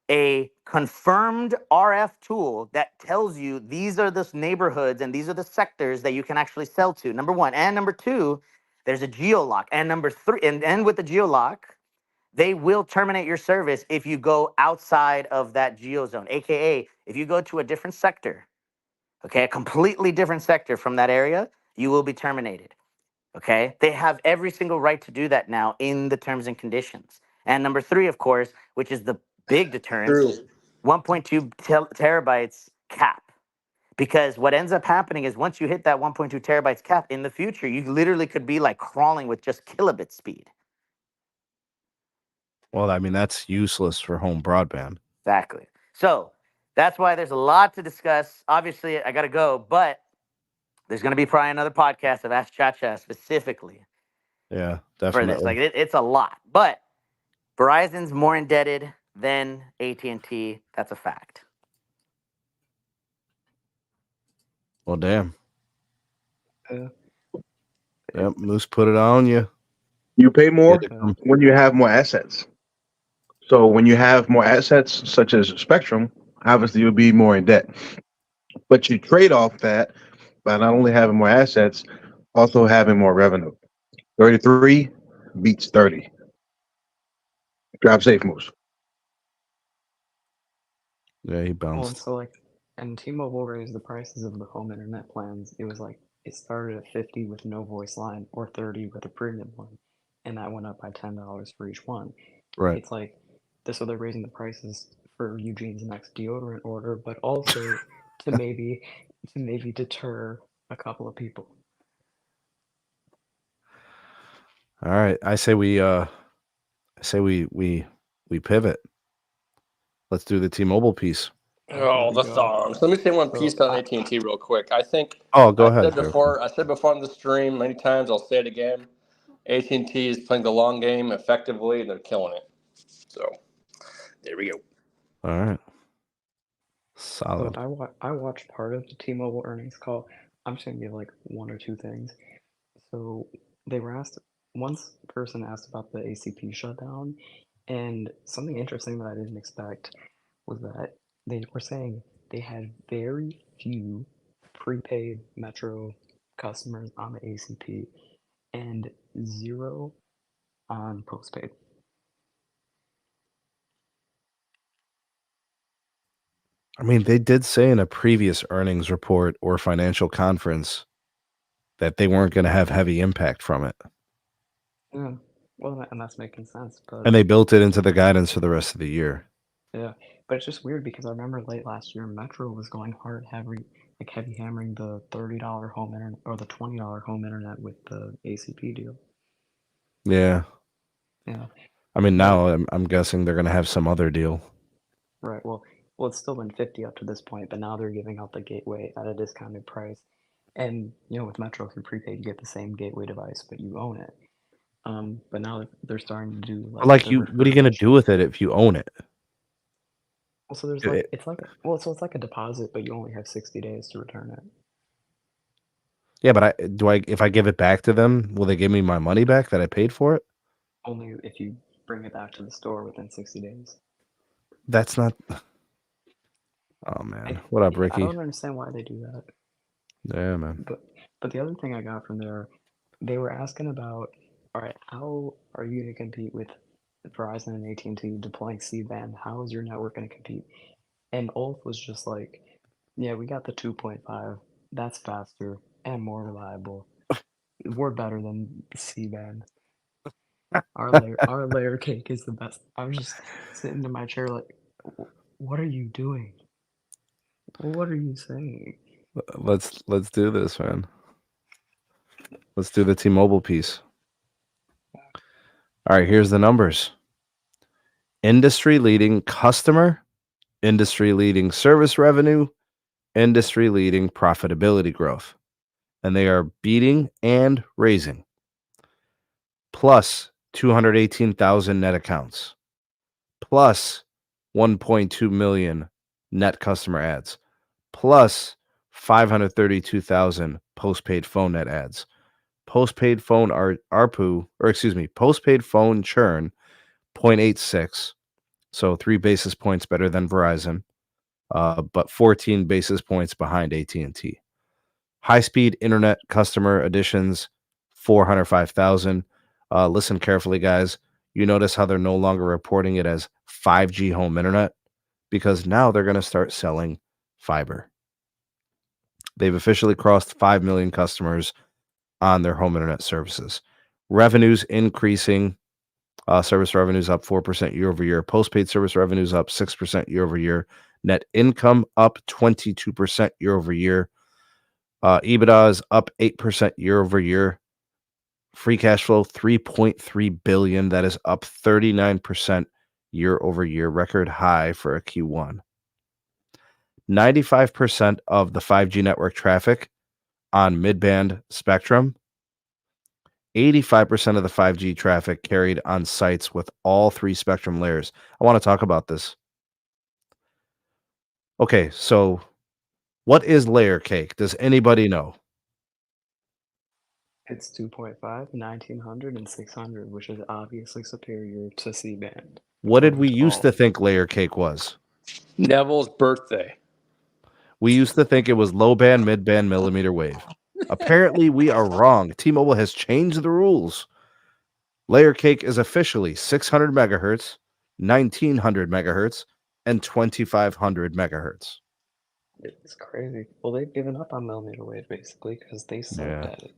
a confirmed RF tool that tells you these are the neighborhoods and these are the sectors that you can actually sell to? Number one. And number two, there's a geo lock. And number three, and with the geo lock, they will terminate your service if you go outside of that geo zone, aka if you go to a different sector, okay, a completely different sector from that area, you will be terminated. Okay, they have every single right to do that now in the terms and conditions. And number three, of course, which is the big deterrence, True. 1.2 terabytes cap. Because what ends up happening is once you hit that 1.2 terabytes cap in the future, you literally could be like crawling with just kilobit speed. Well, I mean, that's useless for home broadband. Exactly. So that's why there's a lot to discuss. Obviously, I got to go, but there's going to be probably another podcast of Ask Chacha specifically Yeah, for this. definitely. Like it's a lot, but Verizon's more indebted than AT&T. That's a fact. Well, damn. Uh, Yep, Moose put it on you. You pay more Had to come- when you have more assets. So when you have more assets, such as Spectrum, obviously you'll be more in debt. But you trade off that by not only having more assets, also having more revenue. 33 beats 30. Drive safe, Moose. Yeah, he well, and bounced. so like, and T-Mobile raised the prices of the home internet plans. It was like it started at 50 with no voice line or 30 with a premium one, and that went up by $10 for each one. Right. It's like this, so they're raising the prices for Eugene's next deodorant order, but also to maybe deter a couple of people. All right. I say we pivot. Let's do the T-Mobile piece. Oh, the songs. Let me say one piece on AT&T real quick. I think Oh, go I ahead. said before. I said before on the stream many times. I'll say it again. AT&T is playing the long game effectively, and they're killing it. So there we go. All right. So Solid. I watched part of the T-Mobile earnings call. I'm just gonna give like one or two things. So they were asked, once person asked about the ACP shutdown, and something interesting that I didn't expect was that they were saying they had very few prepaid Metro customers on the ACP and zero on postpaid. I mean, they did say in a previous earnings report or financial conference that they weren't going to have heavy impact from it. Yeah, well, and that's making sense, but And they built it into the guidance for the rest of the year. yeah, but it's just weird because I remember late last year Metro was going hard, heavy hammering the $30 home internet or the $20 home internet with the ACP deal. Yeah. Yeah. I mean, But now I'm guessing they're going to have some other deal. right, well, it's still been 50 up to this point, but now they're giving out the gateway at a discounted price. And with Metro, if you're prepaid, you get the same gateway device, but you own it. But now they're starting to do But like what are you going to do with it if you own it? Well, so there's It- it's like a deposit, but you only have 60 days to return it. Yeah, but if I give it back to them, will they give me my money back that I paid for it? Only if you bring it back to the store within 60 days. That's not. Oh man, what up, I Ricky? don't understand why they do that. Yeah, man. But the other thing I got from there, they were asking about, all right, how are you going to compete with Verizon and AT&T deploying C-band? How is your network going to compete? And Ulf was just like, yeah, we got the 2.5. That's faster and more reliable. We're better than C-band. Our layer cake is the best. I was just sitting in my chair like, what are you doing? What are you saying? Let's do this, man. Let's do the T-Mobile piece. All right, here's the numbers. Industry-leading customer, industry-leading service revenue, industry-leading profitability growth. And they are beating and raising. Plus 218,000 net accounts. Plus 1.2 million net customer adds. Plus 532,000 postpaid phone net adds. Postpaid phone ARPU, or excuse me, postpaid phone churn 0.86. So 3 basis points better than Verizon, but 14 basis points behind AT&T. High-speed internet customer additions, 405,000. Listen carefully, guys. You notice how they're no longer reporting it as 5G home internet because now they're going to start selling fiber. They've officially crossed 5 million customers on their home internet services. Revenues increasing. Service revenues up 4% year over year. Postpaid service revenues up 6% year over year. Net income up 22% year over year. EBITDA is up 8% year over year. Free cash flow, $3.3 billion. That is up 39% year over year. Record high for a Q1. 95% of the 5G network traffic on mid-band spectrum. 85% of the 5G traffic carried on sites with all 3 spectrum layers. I want to talk about this. Okay, so what is layer cake? Does anybody know? It's 2.5, 1900, and 600, which is obviously superior to C-band. What did we used to think layer cake was? Neville's birthday. We used to think it was low band, mid band, millimeter wave. Apparently, we are wrong. T-Mobile has changed the rules. Layer cake is officially 600 megahertz, 1900 megahertz, and 2500 megahertz. It's crazy. Well, they've given up on millimeter wave basically because they sucked at it.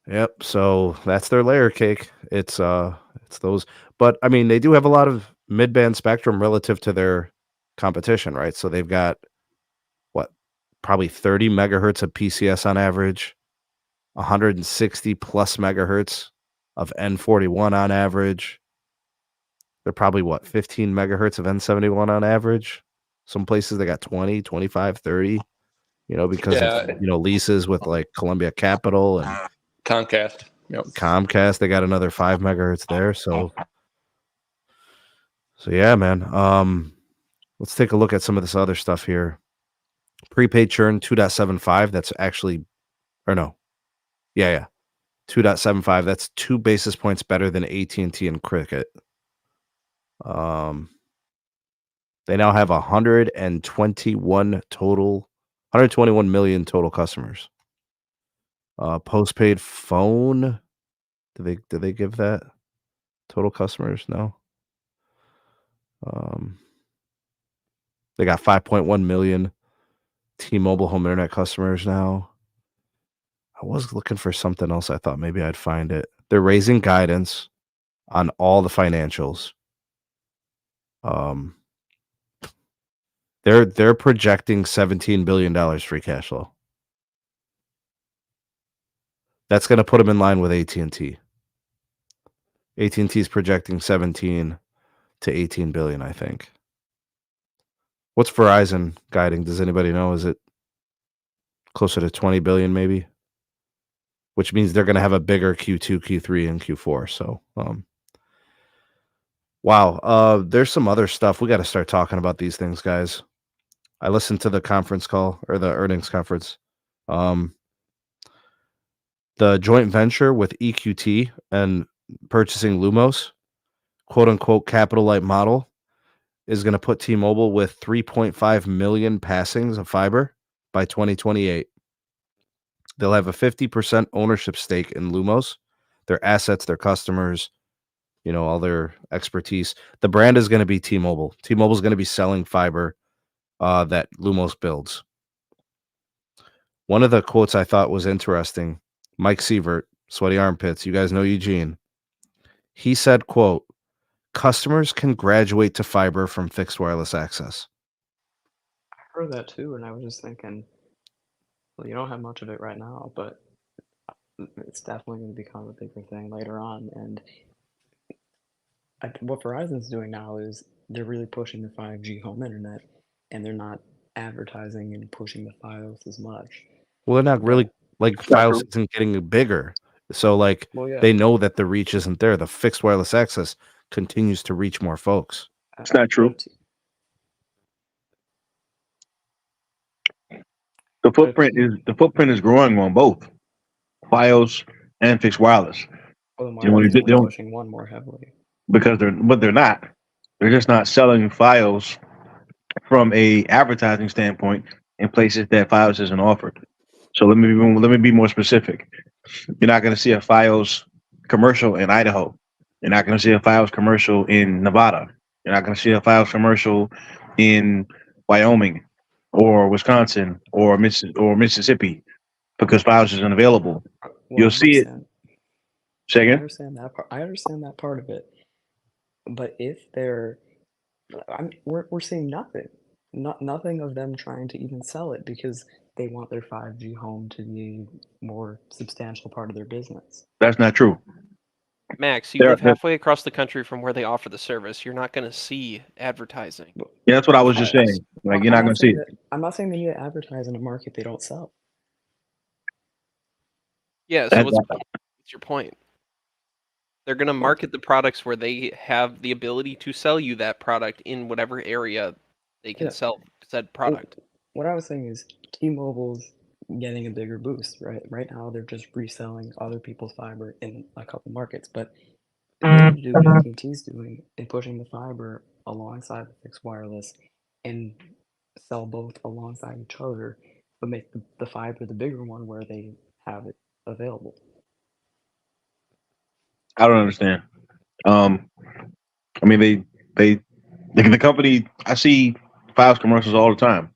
Yep. So that's their layer cake. It's those, but I mean, they do have a lot of mid-band spectrum relative to their competition, right? So they've got what, probably 30 megahertz of PCS on average, 160 plus megahertz of N41 on average. They're probably what, 15 megahertz of N71 on average. Some places they got 20, 25, 30, because of, leases with like Columbia Capital and Comcast. Yep. Comcast. They got another 5 megahertz there. So yeah, man. Let's take a look at some of this other stuff here. Prepaid churn 2.75. That's actually, or no. Yeah. 2.75. That's 2 basis points better than AT&T and Cricket. They now have 121 million total customers. Postpaid phone. Do they give that total customers? No. They got 5.1 million T-Mobile home internet customers now. I was looking for something else. I thought maybe I'd find it. They're raising guidance on all the financials. They're projecting $17 billion free cash flow. That's going to put them in line with AT&T. AT&T is projecting 17 to 18 billion, I think. What's Verizon guiding? Does anybody know? Is it closer to 20 billion maybe? Which means they're going to have a bigger Q2, Q3, and Q4. So, wow. There's some other stuff. We got to start talking about these things, guys. I listened to the conference call or the earnings conference. The joint venture with EQT and purchasing Lumos, quote unquote, capital light model, is going to put T-Mobile with 3.5 million passings of fiber by 2028. They'll have a 50% ownership stake in Lumos, their assets, their customers, all their expertise. The brand is going to be T-Mobile. T-Mobile is going to be selling fiber that Lumos builds. One of the quotes I thought was interesting, Mike Sievert, Sweaty Armpits, you guys know Eugene. He said, quote, customers can graduate to fiber from fixed wireless access. I heard that too, and I was just thinking, well, you don't have much of it right now, but it's definitely going to become a bigger thing later on. And what Verizon's doing now is they're really pushing the 5G home internet, and they're not advertising and pushing the Fios as much. Well, they're not But really like Fios isn't getting bigger, so like well, yeah, they know that the reach isn't there. The fixed wireless access continues to reach more folks. It's not true. The footprint is growing on both Fios and fixed wireless. Well, then why You know, are they they only don't, pushing one more heavily? because they're not. They're just not selling Fios from a advertising standpoint in places that Fios isn't offered. So let me be more specific. You're not going to see a Fios commercial in Idaho. You're not going to see a Fios commercial in Nevada. You're not going to see a Fios commercial in Wyoming or Wisconsin or Mississippi because Fios isn't available. Well, You'll see it. Say I again? understand that part. I understand that part of it. But if they're, we're seeing nothing, nothing of them trying to even sell it because they want their 5G home to be a more substantial part of their business. That's not true. Max, you live halfway across the country from where they offer the service. You're not going to see advertising. Yeah, that's what I was just saying. Like, you're not going to see it. I'm not saying they need to advertise in a market they don't sell. Yeah, so what's your point? They're going to market the products where they have the ability to sell you that product in whatever area they can sell said product. What I was saying is T-Mobile's getting a bigger boost, right? Right now they're just reselling other people's fiber in a couple markets, but they need to do what AT&T's doing and pushing the fiber alongside the fixed wireless and sell both alongside each other, but make the fiber the bigger one where they have it available. I don't understand. I mean, the company. I see Fios commercials all the time.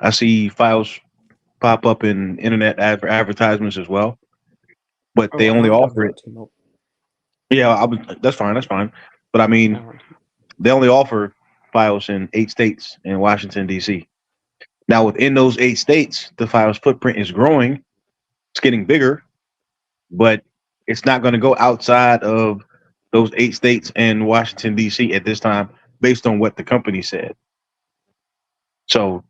I see Fios pop up in internet advertisements as well, but they only offer it. Yeah, that's fine. That's fine. But I mean, they only offer Fios in 8 states in Washington D.C. Now, within those 8 states, the Fios footprint is growing. It's getting bigger, but it's not going to go outside of those 8 states and Washington D.C. at this time, based on what the company said. So,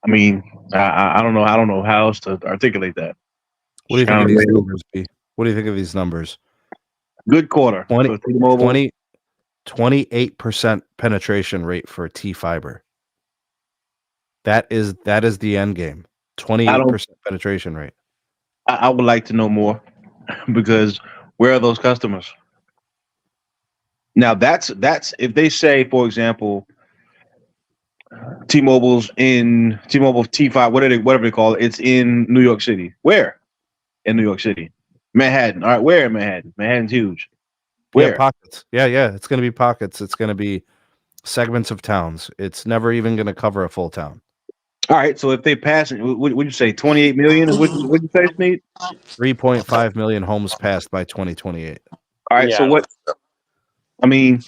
I mean, I don't know. I don't know how else to articulate that. What do you think of these numbers, B? What do you think of these numbers? Good quarter. 28% penetration rate for T fiber. That is the end game. 28% penetration rate. I would like to know more because where are those customers? Now that's if they say, for example, T-Mobile T5, whatever they call it, it's in New York City. Where? In New York City. Manhattan. All right, where in Manhattan? Manhattan's huge. Where? Yeah, pockets. Yeah. It's going to be pockets. It's going to be segments of towns. It's never even going to cover a full town. All right, so if they pass it, would you say 28 million? Would you say, Sneed? 3.5 million homes passed by 2028. All right, so what? I mean,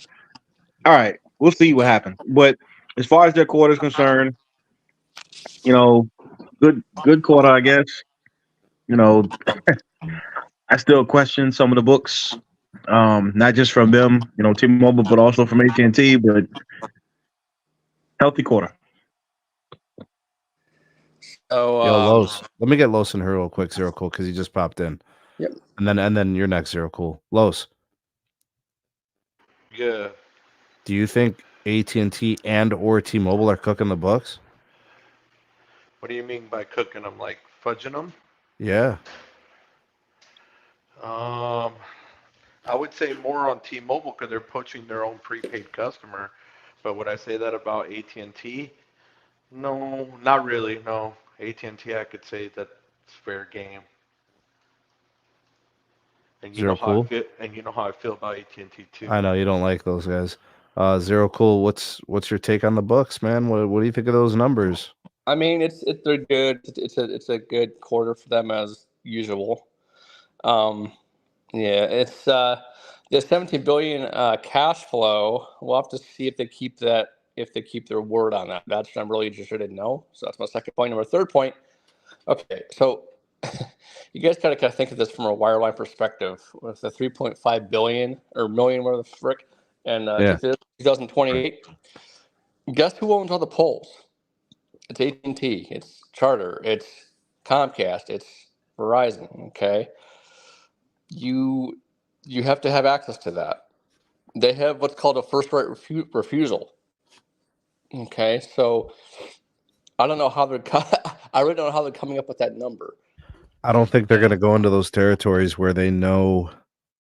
all right, we'll see what happens. But as far as their quarter is concerned, you know, good quarter, I guess. You know, I still question some of the books, not just from them, T-Mobile, but also from AT&T. But healthy quarter. So, yo, Los, let me get Los in here real quick, Zero Cool, because he just popped in. Yep. And then you're next, Zero Cool. Los. Yeah. Do you think AT&T and or T-Mobile are cooking the books? What do you mean by cooking them? Like fudging them? Yeah. I would say more on T-Mobile because they're poaching their own prepaid customer. But would I say that about AT&T? No, not really. No, AT&T, I could say that's fair game. And you Zero know how Cool? I feel, and you know how I feel about AT&T too. I know you don't like those guys. Zero Cool, what's your take on the books, man? What do you think of those numbers? I mean, they're good. It's a good quarter for them as usual. Yeah, it's the 17 billion cash flow. We'll have to see if they keep that, if they keep their word on that. That's what I'm really interested in. No, so that's my second point. Number third point. Okay, so you guys gotta kind of think of this from a wireline perspective. With the 3.5 billion or million, whatever the frick, and Yeah. 2028. Guess who owns all the poles? It's AT&T. It's Charter. It's Comcast. It's Verizon. Okay, you have to have access to that. They have what's called a first right refusal. Okay, so I don't know how they're. I really don't know how they're coming up with that number. I don't think they're going to go into those territories where they know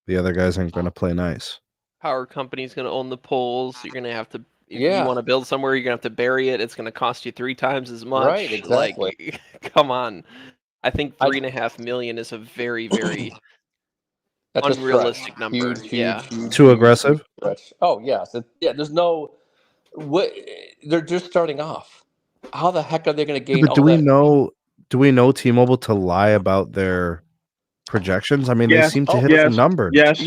the other guys aren't going to play nice. Power company's going to own the poles. You're going to have to, if Yeah. you want to build somewhere, you're going to have to bury it. It's going to cost you 3 times as much. Right, exactly. Like, come on. I think 3.5 million is a very, very That's a unrealistic stretch. number. Huge, Too aggressive? stretch. Oh yes, there's no. They're just starting off. How the heck are they going to gain? But do we know? Do we know T-Mobile to lie about their projections? I mean, they seem to hit the numbers. Yes.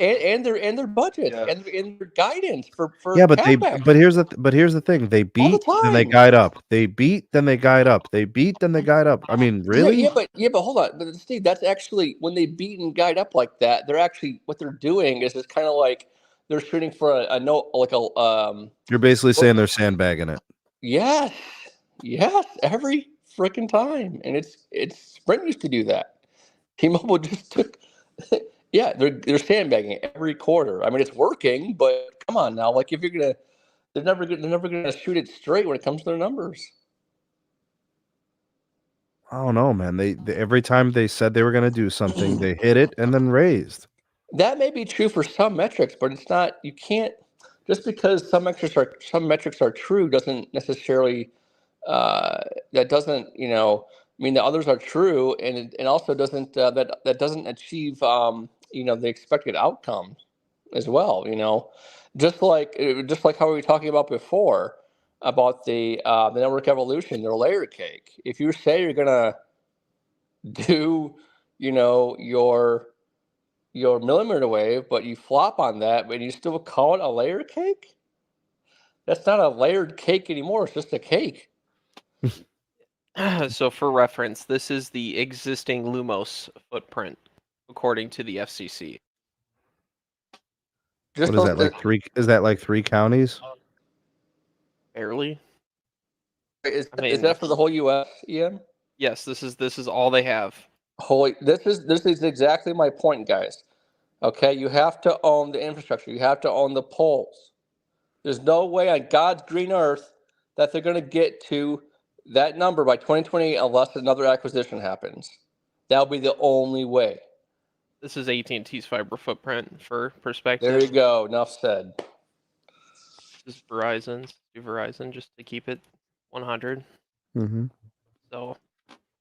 And their budget and their guidance for Yeah, but CapEx. but here's the thing: they beat, then they guide up. They beat, then they guide up. They beat, then they guide up. I mean, really? Yeah, but hold on. But Steve, that's actually when they beat and guide up like that. They're actually what they're doing is kind of like they're shooting for a note, like a. You're basically saying they're sandbagging it. Yes, every freaking time, and it's Sprint used to do that. T-Mobile just took. Yeah, they're sandbagging every quarter. I mean, it's working, but come on now. Like if you're gonna, they're never gonna shoot it straight when it comes to their numbers. I don't know, man. They every time they said they were going to do something, they hit it and then raised. That may be true for some metrics, but it's not. You can't just because some metrics are true doesn't necessarily that doesn't mean that others are true, and also doesn't that doesn't achieve the expected outcome as well. Just like how we were talking about before about the network evolution, their layer cake. If you say you're gonna do your millimeter wave, but you flop on that, but you still call it a layer cake? That's not a layered cake anymore. It's just a cake. So for reference, this is the existing Lumos footprint, according to the FCC. What is that, like 3? Is that like 3 counties? Barely. Is that for the whole U.S., Ian? Yes, this is all they have. This is exactly my point, guys. Okay, you have to own the infrastructure. You have to own the poles. There's no way on God's green earth that they're going to get to that number by 2028 unless another acquisition happens. That'll be the only way. This is AT&T's fiber footprint for perspective. There you go. Enough said. This is Verizon's. Do Verizon just to keep it 100. Mm-hmm. So,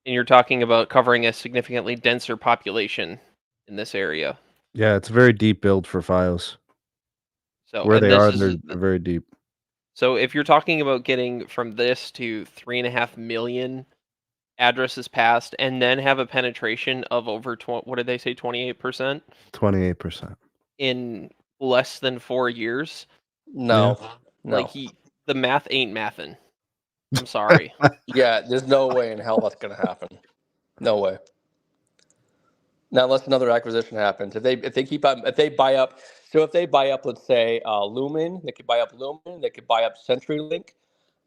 and you're talking about covering a significantly denser population in this area. Yeah, it's a very deep build for Fios. So where they are, they're very deep. So if you're talking about getting from this to 3.5 million addresses passed, and then have a penetration of over what did they say, 28%? 28% in less than 4 years. No. Like the math ain't mathin'. I'm sorry. Yeah, there's no way in hell that's gonna happen. No way. Now, unless another acquisition happens, if they buy up, let's say Lumen, they could buy up Lumen, they could buy up CenturyLink,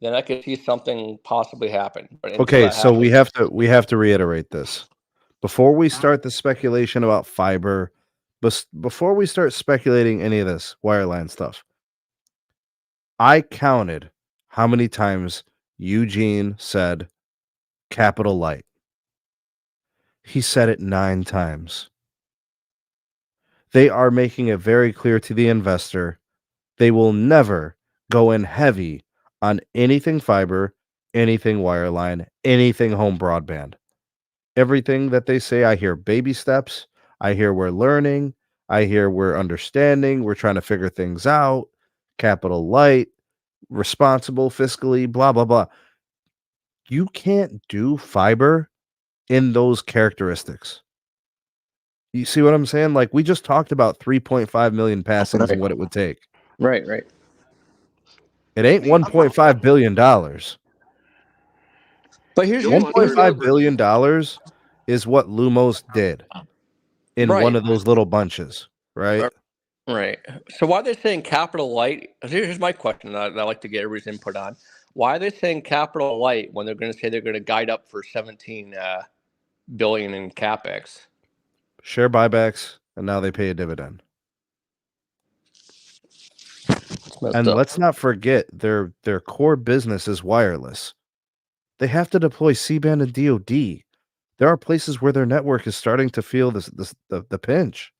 then I could see something possibly happen. But okay, so we have to reiterate this before we start the speculation about fiber. Before we start speculating any of this wireline stuff, I counted how many times Eugene said capital light. He said it 9 times. They are making it very clear to the investor they will never go in heavy on anything fiber, anything wireline, anything home broadband. Everything that they say, I hear baby steps. I hear we're learning. I hear we're understanding. We're trying to figure things out. Capital light, responsible fiscally, blah, blah, blah. You can't do fiber in those characteristics. You see what I'm saying? Like, we just talked about 3.5 million passings and what it would take. Right. It ain't $1.5 billion. But here's You'll here's the other $1.5 billion is what Lumos did in one right. of those little bunches, right? Right. So why are they saying capital light? Here's my question that I like to get everybody's input on. Why are they saying capital light when they're going to say they're going to guide up for 17 billion in capex? Share buybacks, and now they pay a dividend. It's messed And up. let's not forget their core business is wireless. They have to deploy C-band and DoD. There are places where their network is starting to feel the pinch.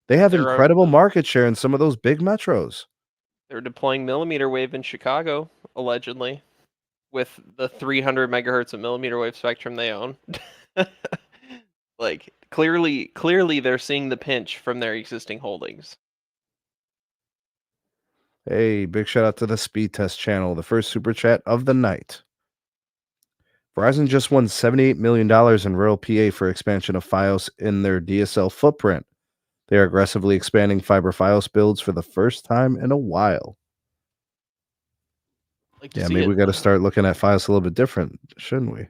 They have There are- incredible market share in some of those big metros. They're deploying millimeter wave in Chicago, allegedly, with the 300 megahertz of millimeter wave spectrum they own. Like clearly they're seeing the pinch from their existing holdings. Hey, big shout out to the Speed Test channel, the first super chat of the night. Verizon just won $78 million in rural PA for expansion of Fios in their DSL footprint. They are aggressively expanding fiber Fios builds for the first time in a while. Like to Yeah, see maybe it. we got to start looking at Fios a little bit different, shouldn't we?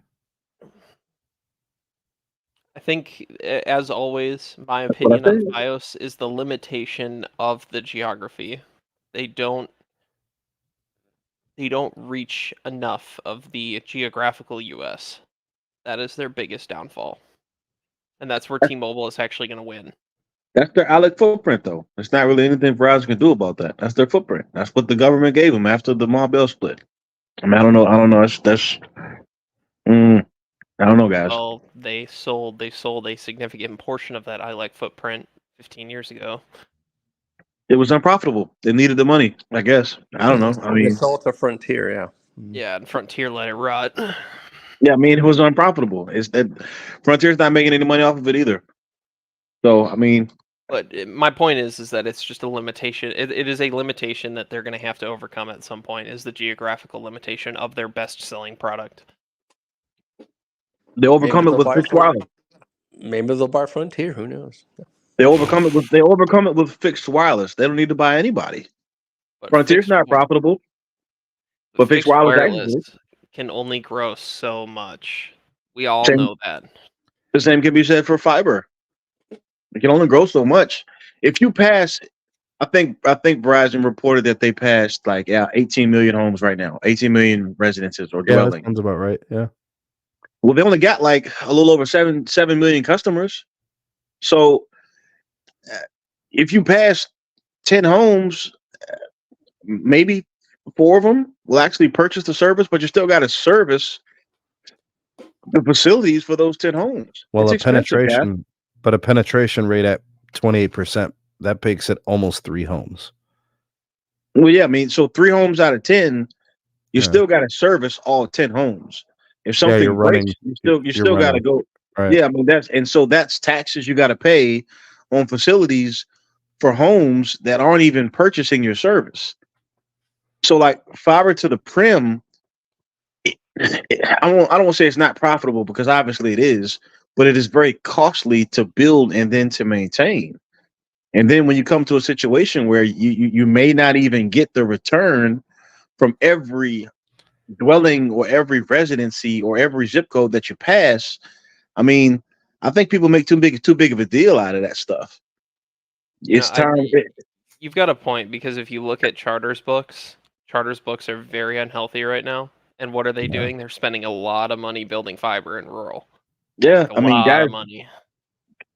I think, as always, my what I opinion on think. Fios is the limitation of the geography. They don't reach enough of the geographical US. That is their biggest downfall. And that's where T-Mobile is actually going to win. That's their ALEC footprint, though. There's not really anything Verizon can do about that. That's their footprint. That's what the government gave them after the Mobile split. I mean, I don't know. I don't know, guys. Well, they sold a significant portion of that ILEC footprint 15 years ago. It was unprofitable. They needed the money, I guess. I don't know. I They mean, sold to Frontier, yeah. Yeah, and Frontier let it rot. yeah, I mean, it was unprofitable. It's that Frontier's not making any money off of it either. So, I mean, But my point is that it's just a limitation. It is a limitation that they're going to have to overcome at some point, is the geographical limitation of their best-selling product. they overcome it with fixed wireless. Maybe they'll buy Frontier. Who knows? They overcome it with fixed wireless. They don't need to buy anybody. But Frontier's not profitable, but fixed wireless can only grow so much. We all Same. know that. The same can be said for fiber. It can only grow so much. If you pass, I think Verizon reported that they passed 18 million homes right now, 18 million residences or Yeah, that dwellings. sounds about right. Yeah. Well, they only got a little over 7 million customers. So if you pass 10 homes, maybe 4 of them will actually purchase the service, but you still got to service the facilities for those 10 homes. Well, it's a expensive, penetration rate at 28%, that makes it almost 3 homes. Well, yeah, I mean, so 3 homes out of 10, you Yeah. still got to service all 10 homes. If something you're breaks, running- you still got to go. Right. Yeah, I mean that's taxes you got to pay on facilities for homes that aren't even purchasing your service. So like fiber to the prim, I don't want to say it's not profitable, because obviously it is, but it is very costly to build and then to maintain. And then when you come to a situation where you may not even get the return from every dwelling or every residency or every zip code that you pass, I mean, I think people make too big of a deal out of that stuff. It's time. You've got a point, because if you look at Charter's books are very unhealthy right now. And what are they doing? They're spending a lot of money building fiber in rural. Yeah, I mean, guys, of money.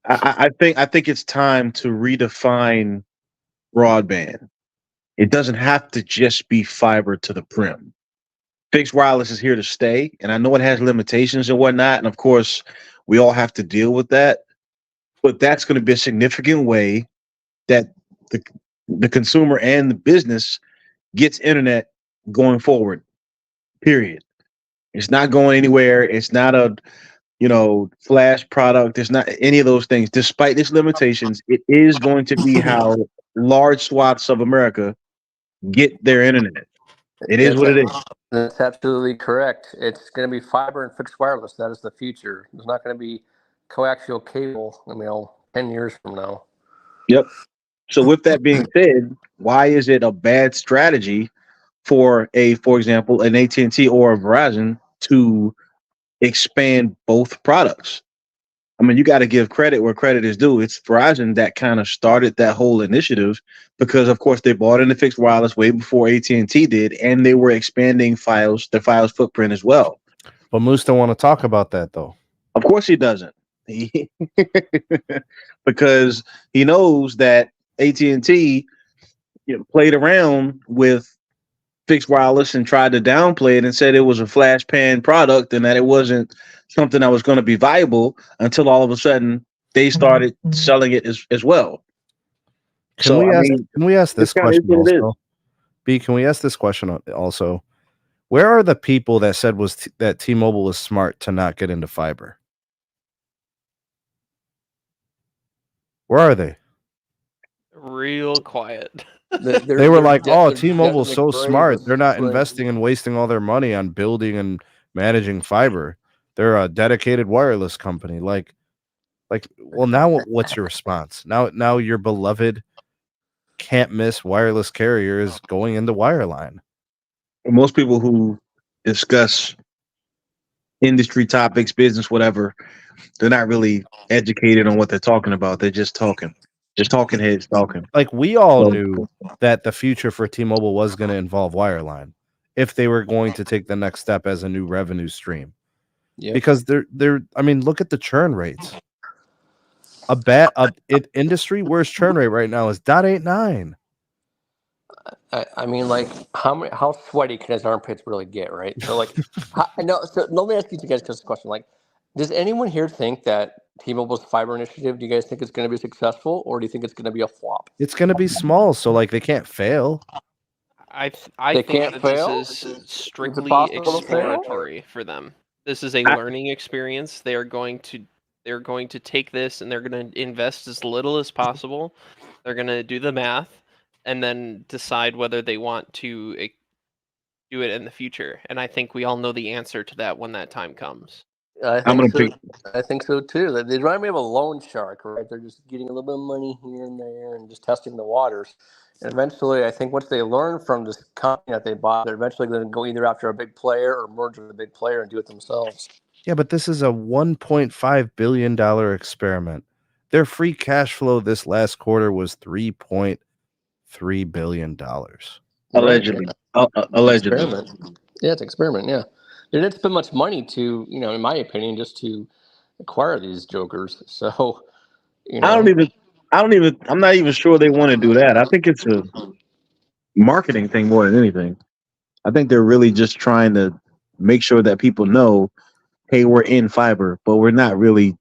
I think it's time to redefine broadband. It doesn't have to just be fiber to the prim. Fixed wireless is here to stay, and I know it has limitations and whatnot, and of course, we all have to deal with that. But that's going to be a significant way that the consumer and the business gets internet going forward. Period. It's not going anywhere. It's not a flash product. It's not any of those things. Despite its limitations, it is going to be how large swaths of America get their internet. It is what it is. That's absolutely correct. It's going to be fiber and fixed wireless. That is the future. There's not going to be coaxial cable, 10 years from now. Yep. So with that being said, why is it a bad strategy for example, an AT&T or a Verizon to expand both products. I mean, you got to give credit where credit is due. It's Verizon that kind of started that whole initiative because, of course, they bought into fixed wireless way before AT&T did, and they were expanding their Fios footprint as well. But Moose don't want to talk about that, though. Of course, he doesn't, because he knows that AT&T played around with fixed wireless and tried to downplay it and said it was a flash pan product and that it wasn't something that was going to be viable until all of a sudden they started selling it as well. Can we ask this question also? B, can we ask this question also? Where are the people that said that T-Mobile was smart to not get into fiber? Where are they? Real quiet. They were like, "Oh, T-Mobile's so smart. They're not investing and wasting all their money on building and managing fiber. They're a dedicated wireless company." Like, well, now what's your response? Now your beloved can't miss wireless carrier is going into wireline. Most people who discuss industry topics, business, whatever, they're not really educated on what they're talking about. They're just talking heads talking. Like, we all knew that the future for T-Mobile was going to involve wireline if they were going to take the next step as a new revenue stream. Yep. Because they're I mean, look at the churn rates. Industry worst churn rate right now is 0.89. I mean, like, how sweaty can his armpits really get, right? So, like, so let me ask you guys this question. Like, does anyone here think that T-Mobile's fiber initiative, do you guys think it's going to be successful, or do you think it's going to be a flop? It's going to be small, so, like, they can't fail. I think that this is strictly exploratory for them. This is a learning experience. They're going to take this and they're going to invest as little as possible. They're going to do the math and then decide whether they want to do it in the future. And I think we all know the answer to that when that time comes. I think so too. They remind me of a loan shark, right? They're just getting a little bit of money here and there and just testing the waters. And eventually, I think once they learn from this company that they bought, they're eventually going to go either after a big player or merge with a big player and do it themselves. Yeah, but this is a $1.5 billion experiment. Their free cash flow this last quarter was $3.3 billion. Allegedly. Allegedly. Experiment. Yeah, it's an experiment, yeah. They didn't spend much money to, in my opinion, just to acquire these jokers. So, I'm not even sure they want to do that. I think it's a marketing thing more than anything. I think they're really just trying to make sure that people know, hey, we're in fiber, but we're not really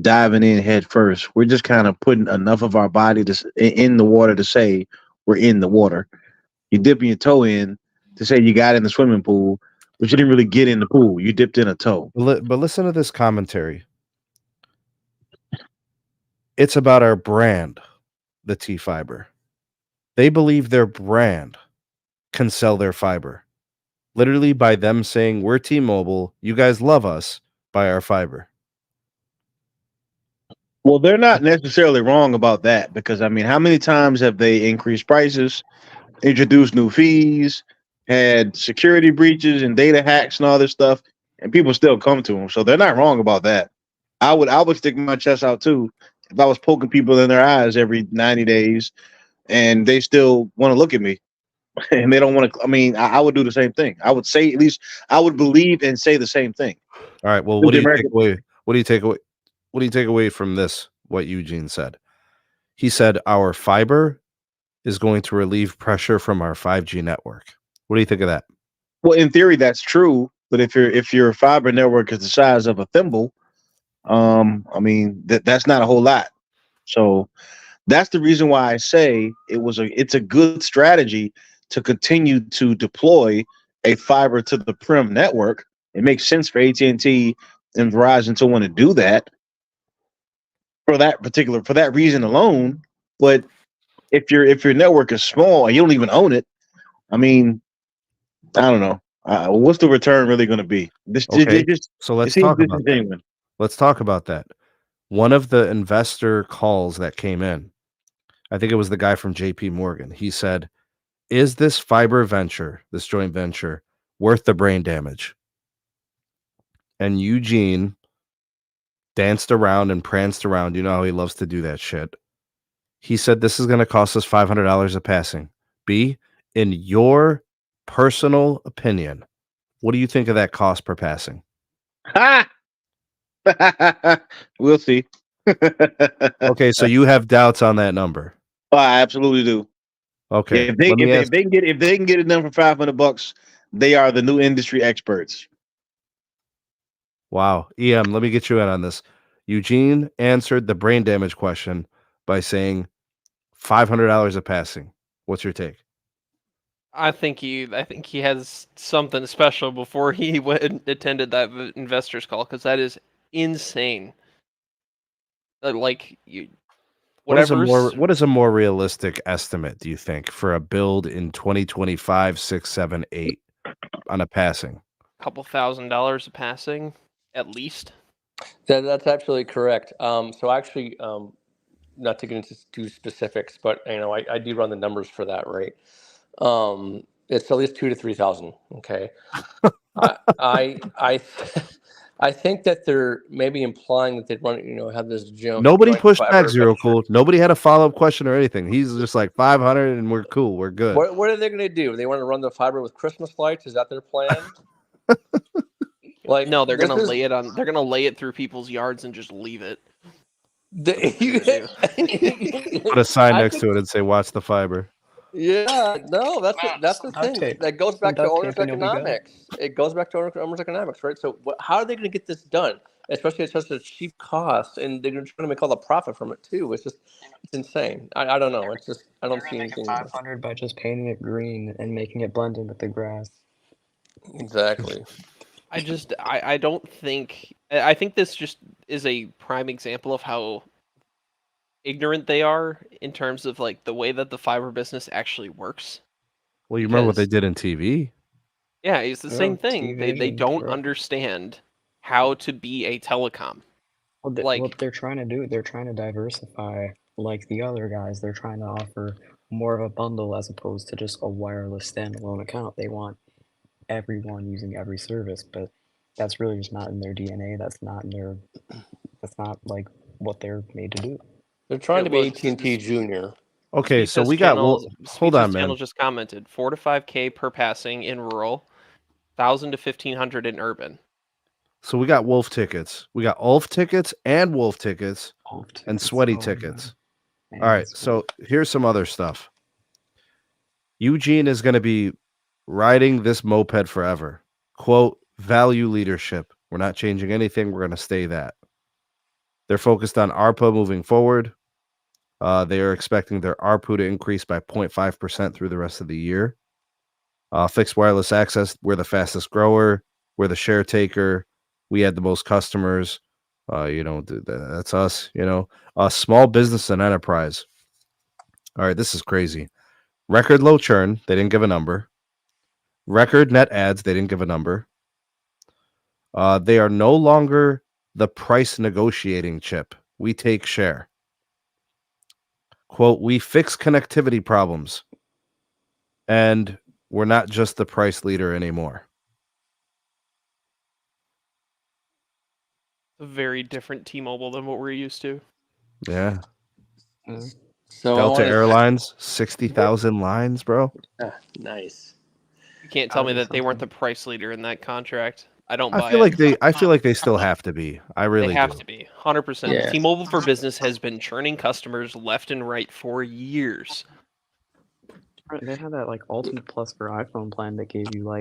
diving in head first. We're just kind of putting enough of our body in the water to say we're in the water. You're dipping your toe in to say you got in the swimming pool, but you didn't really get in the pool. You dipped in a toe. But listen to this commentary. It's about our brand, the T-Fiber. They believe their brand can sell their fiber. Literally by them saying, we're T-Mobile, you guys love us, by our fiber. Well, they're not necessarily wrong about that because, I mean, how many times have they increased prices, introduced new fees, had security breaches and data hacks and all this stuff, and people still come to them. So they're not wrong about that. I would stick my chest out too if I was poking people in their eyes every 90 days and they still want to look at me and they don't want to. I mean, I would do the same thing. I would say, at least I would believe and say the same thing. All right. Well, what do you take away? What do you take away? What do you take away from this? What Eugene said? He said our fiber is going to relieve pressure from our 5G network. What do you think of that? Well, in theory, that's true. But if your fiber network is the size of a thimble, I mean that's not a whole lot. So that's the reason why I say it's a good strategy to continue to deploy a fiber to the prim network. It makes sense for AT&T and Verizon to want to do that for that reason alone. But if your network is small and you don't even own it, I mean, I don't know. What's the return really going to be? So let's talk about that. Let's talk about that. One of the investor calls that came in, I think it was the guy from JP Morgan. He said, is this fiber venture, this joint venture, worth the brain damage? and Eugene danced around and pranced around. You know how he loves to do that shit. He said this is going to cost us $500 a passing. B, in your personal opinion, what do you think of that cost per passing? Ha! We'll see. Okay, so you have doubts on that number. I absolutely do. Okay, If they can get it done for $500, they are the new industry experts. Wow. EM, let me get you in on this. Eugene answered the brain damage question by saying $500 a passing. What's your take? I think he has something special before he went and attended that investors call, because that is insane. Like you, What is whatever's a more realistic estimate, do you think, for a build in 2025, 6, 7, 8 on a passing? couple $1,000s a passing, at least. That's absolutely correct. So actually, not to get into too specifics, but I do run the numbers for that, right? It's at least 2,000 to 3,000. Okay. I I think that they're maybe implying that they'd run, have this Nobody joint pushed back fiber Zero venture. Cool. Nobody had a follow-up question or anything. He's just like 500 and we're cool. We're good. What are they going to do? They want to run the fiber with Christmas lights? Is that their plan? Like, No, they're this gonna is lay it on. They're gonna lay it through people's yards and just leave it. Put a sign I next think, to it and say, "Watch the fiber." yeah, no, that's Some the duct thing. tape. That goes Some back to duct owner's tape and you'll be good. economics. It goes back to owner's economics, right? So, how are they going to get this done? Especially at such a cheap cost, and they're trying to make all the profit from it too. It's insane. I don't know. It's just I don't They're see gonna make it anything 500 by just painting it green and making it blend in with the grass. exactly. I don't think. I think this just is a prime example of how ignorant they are in terms of like the way that the fiber business actually works. Well, you remember what they Because did in TV? yeah, it's the same thing. They TV don't and understand how to be a telecom. what Like they're trying to do, they're trying to diversify like the other guys. They're trying to offer more of a bundle as opposed to just a wireless standalone account. They want everyone using every service, but that's really just not in their DNA. That's not like what they're made to do. They're trying to be look, AT&T Junior. Okay, so we got hold Speed on, Test man. channel just commented 4 to 5K per passing in rural, 1,000 to 1,500 in urban. So we got Wolf tickets. We got Ulf tickets and Wolf tickets and sweaty Oh, tickets. man. All right, so here's some other stuff. Eugene is going to be riding this moped forever. Quote, value leadership. We're not changing anything. We're going to stay that. They're focused on ARPA moving forward. They are expecting their ARPU to increase by 0.5% through the rest of the year. Fixed wireless access, we're the fastest grower. We're the share taker. We had the most customers. That's us, small business and enterprise. All right, this is crazy. Record low churn. They didn't give a number. Record net adds. They didn't give a number. They are no longer the price negotiating chip. We take share. Quote, we fix connectivity problems. And we're not just the price leader anymore. A very different T-Mobile than what we're used to. Yeah. So Delta Airlines, 60,000 lines, bro. Nice. You can't tell me that they weren't the price leader in that contract. I don't buy it. I feel like they still have to be. I really They have do. to be 100%. Yeah. T-Mobile for Business has been churning customers left and right for years. They had that like Ultimate Plus for iPhone plan that gave you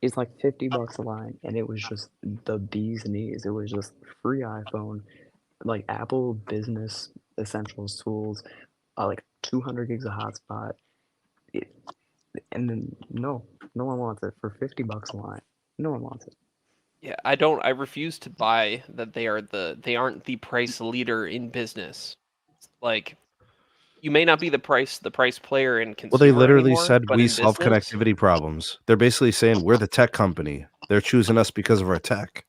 it's like $50 a line, and it was just the bee's knees. It was just free iPhone, like Apple Business Essentials tools, like 200 gigs of hotspot. And then no one wants it for $50 a line. No one wants it. Yeah, I refuse to buy that they aren't the price leader in business. Like, you may not be the price player in consumer Well, they literally anymore, said but we in solve business, connectivity problems. They're basically saying we're the tech company. They're choosing us because of our tech.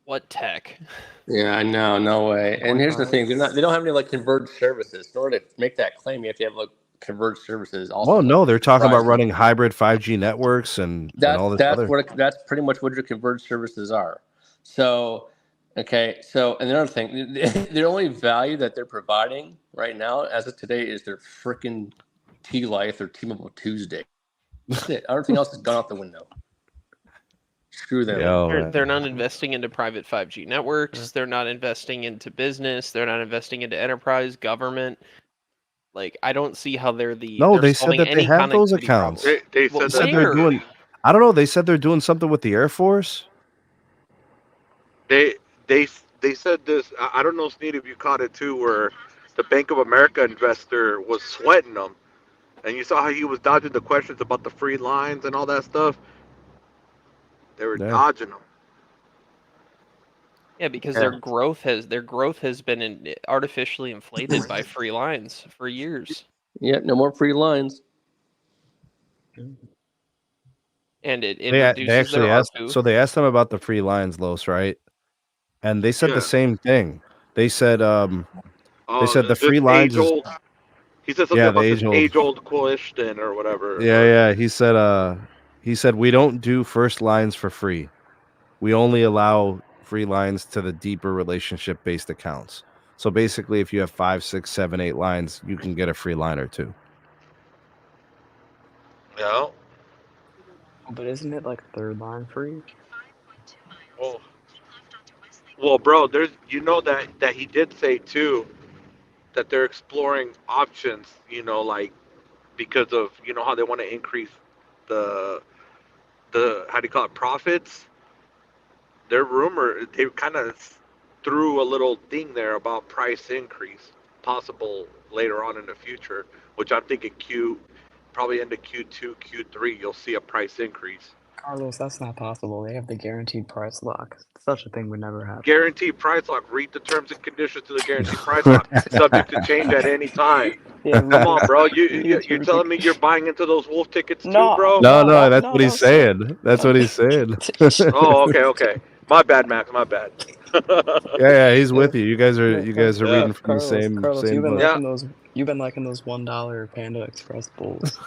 what tech? Yeah, no way. And here's the thing: they don't have any like converged services. In order to make that claim, you have to have like converged services. Also, Well, no, they're talking about Verizon. running hybrid 5G networks and all this other. That's pretty much what your converged services are. So, okay. So, and another thing, the only value that they're providing right now, as of today, is their freaking T-Life or T-Mobile Tuesday. That's it. Everything else has gone out the window. Screw them. They're not investing into private 5G networks. They're not investing into business. They're not investing into enterprise, government. Like, I don't see how they're they said solving that they any have those connectivity accounts. problem. They Well, said They said that they're doing. I don't know. They said they're doing something with the Air Force. they they they said this. I don't know, Sneed, if you caught it too, where the Bank of America investor was sweating them, and you saw how he was dodging the questions about the free lines and all that stuff. They were Yeah. dodging them. Yeah, because Yeah. their growth has been artificially inflated by free lines for years. Yeah, no more free lines. And it They reduces actually their asked. ARPU. So they asked them about the free lines, Los, right? And they said Yeah. the same thing. They said the This free lines age is old. He said something the about this age old. age old question or whatever. Yeah. He said we don't do first lines for free. We only allow free lines to the deeper relationship based accounts. So basically, if you have 5, 6, 7, 8 lines, you can get a free line or two. Yeah. But isn't it like third line free? Well, bro, there's that he did say too that they're exploring options. Like because of how they want to increase the how do you call it, profits. Their rumor, they kind of threw a little thing there about price increase possible later on in the future, which I'm thinking probably into Q2, Q3 you'll see a price increase. Carlos, that's not possible. They have the guaranteed price lock. Such a thing would never happen. Guaranteed price lock. Read the terms and conditions to the guaranteed price lock. Subject to change at any time. Yeah, Come on, bro. You're too telling me you're buying into those wolf tickets too, No, bro? No, that's what he's so- saying. That's what he's saying. Oh, okay. My bad, Max. My bad. Yeah, he's with you. You guys are Yeah. reading from the Carlos, same you've been book. Yeah. liking those. You've been liking those $1 Panda Express bowls.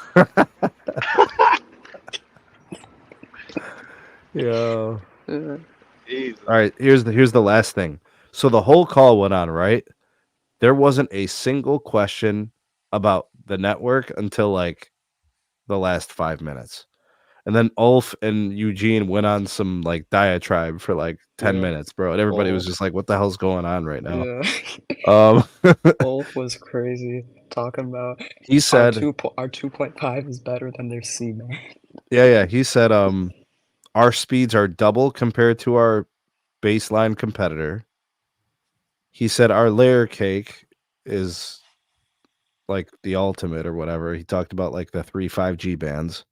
Yeah. Jesus. All right, here's the last thing. So the whole call went on, right? There wasn't a single question about the network until like the last 5 minutes. And then Ulf and Eugene went on some like diatribe for like 10 minutes, bro. And everybody was just like, what the hell's going on right now? Yeah. Wolf was crazy talking about He said our 2.5 is better than their C-man. Yeah, he said our speeds are double compared to our baseline competitor. He said our layer cake is like the ultimate or whatever. He talked about like the 3 5G bands.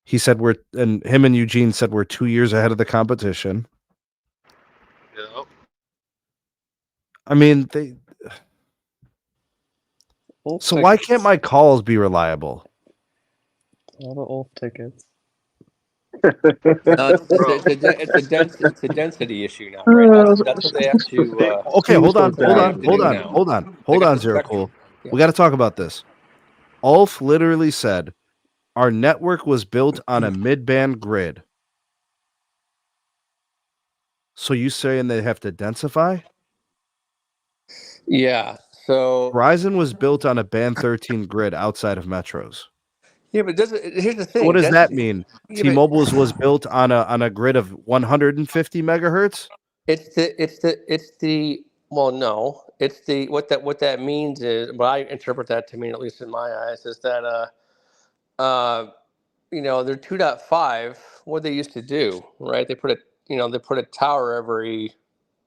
He said him and Eugene said we're 2 years ahead of the competition. Yeah. I mean, so why can't my calls be reliable? All the Ulf tickets. It's a density issue now, right? That's what they have to. Okay, hold on, Now. Zero Cool. We got to talk about this. Ulf literally said our network was built on a mid-band grid. So you saying they have to densify? Yeah. So Verizon was built on a band 13 grid outside of metros. yeah, but here's the thing. So what does that mean? T-Mobile's was built on a grid of 150 megahertz? It's the well, no. It's the what that means is what I interpret that to mean, at least in my eyes, is that they're 2.5. What they used to do, right? They put a tower every